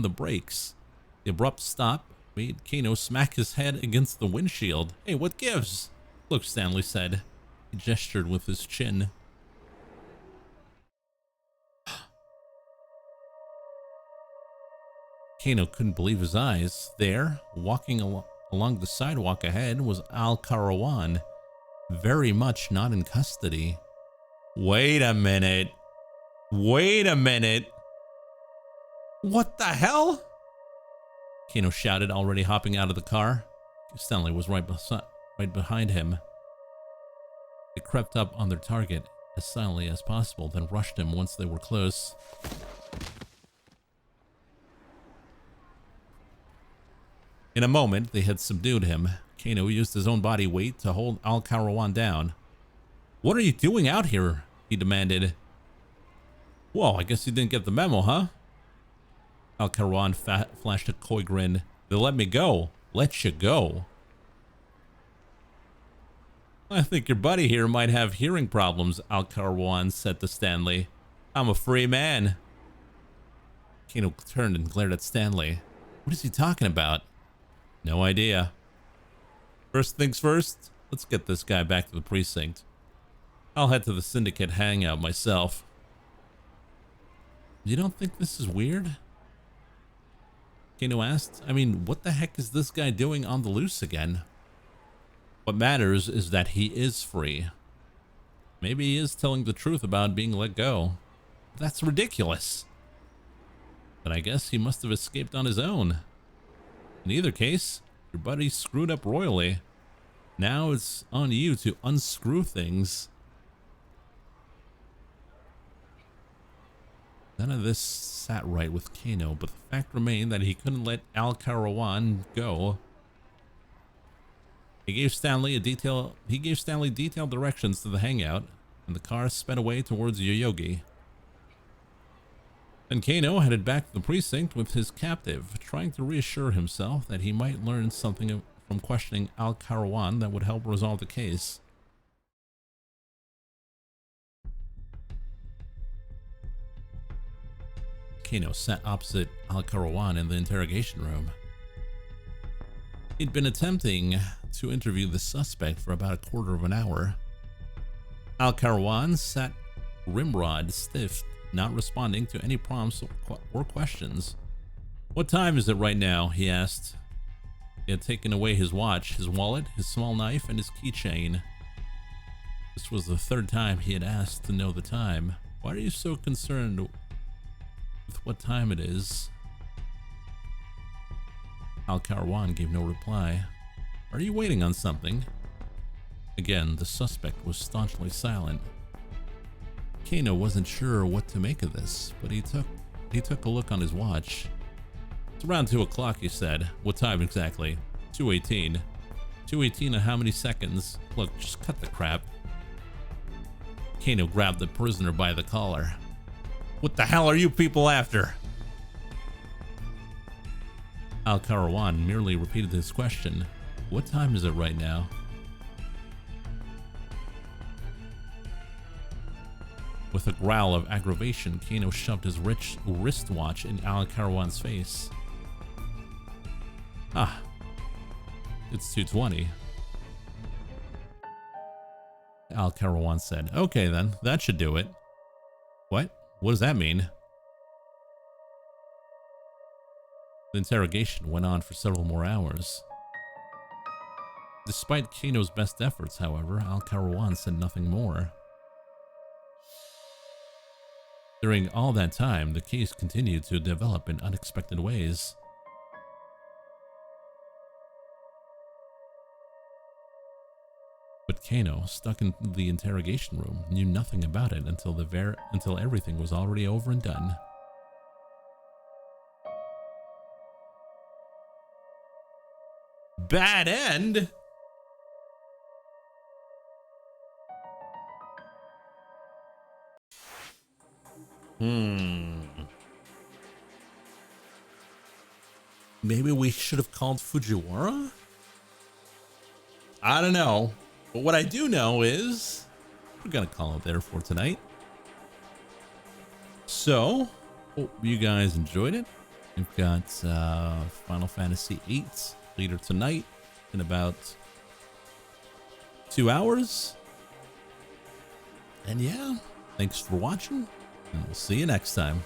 the brakes. The abrupt stop made Kano smack his head against the windshield. Hey, what gives? Look, Stanley said. He gestured with his chin. Kano couldn't believe his eyes. There, walking along the sidewalk ahead, was Al Karawan, very much not in custody. Wait a minute. Wait a minute. What the hell? Kano shouted, already hopping out of the car. Stanley was right behind him. They crept up on their target as silently as possible, then rushed him once they were close. In a moment, they had subdued him. Kano used his own body weight to hold Al Karawan down. "What are you doing out here?" he demanded. "Whoa, I guess you didn't get the memo, huh?" Al Karawan flashed a coy grin. "They let me go. Let you go." "I think your buddy here might have hearing problems," Al Karawan said to Stanley. "I'm a free man." Kano turned and glared at Stanley. What is he talking about? No idea. First things first, let's get this guy back to the precinct. I'll head to the syndicate hangout myself. You don't think this is weird? Kano asked. I mean, what the heck is this guy doing on the loose again? What matters is that he is free. Maybe he is telling the truth about being let go. That's ridiculous. But I guess he must have escaped on his own. In either case, your buddy screwed up royally. Now it's on you to unscrew things. None of this sat right with Kano, but the fact remained that he couldn't let Al Karawan go. He gave Stanley detailed directions to the hangout, and the car sped away towards Yoyogi. And Kano headed back to the precinct with his captive, trying to reassure himself that he might learn something from questioning Al Karawan that would help resolve the case. Kano sat opposite Al Karawan in the interrogation room. He'd been attempting to interview the suspect for about a quarter of an hour. Al Karawan sat rimrod stiff, not responding to any prompts or questions. What time is it right now? He asked. He had taken away his watch, his wallet, his small knife, and his keychain. This was the third time he had asked to know the time. Why are you so concerned with what time it is? Al Karawan gave no reply. Are you waiting on something? Again, the suspect was staunchly silent. Kano wasn't sure what to make of this, but he took a look on his watch. It's around 2 o'clock, he said. What time exactly? 2:18. 2:18 in how many seconds? Look, just cut the crap. Kano grabbed the prisoner by the collar. What the hell are you people after? Al Karawan merely repeated his question. What time is it right now? With a growl of aggravation, Kano shoved his rich wristwatch in Al Karawan's face. Ah, it's 2:20. Al Karawan said, okay then, that should do it. What? What does that mean? The interrogation went on for several more hours. Despite Kano's best efforts, however, Al Karawan said nothing more. During all that time, the case continued to develop in unexpected ways. But Kano, stuck in the interrogation room, knew nothing about it until everything was already over and done. Bad end? Maybe we should have called Fujiwara? I don't know. But what I do know is we're going to call it there for tonight. So, hope you guys enjoyed it. We've got Final Fantasy VIII later tonight in about 2 hours. And yeah, thanks for watching, and we'll see you next time.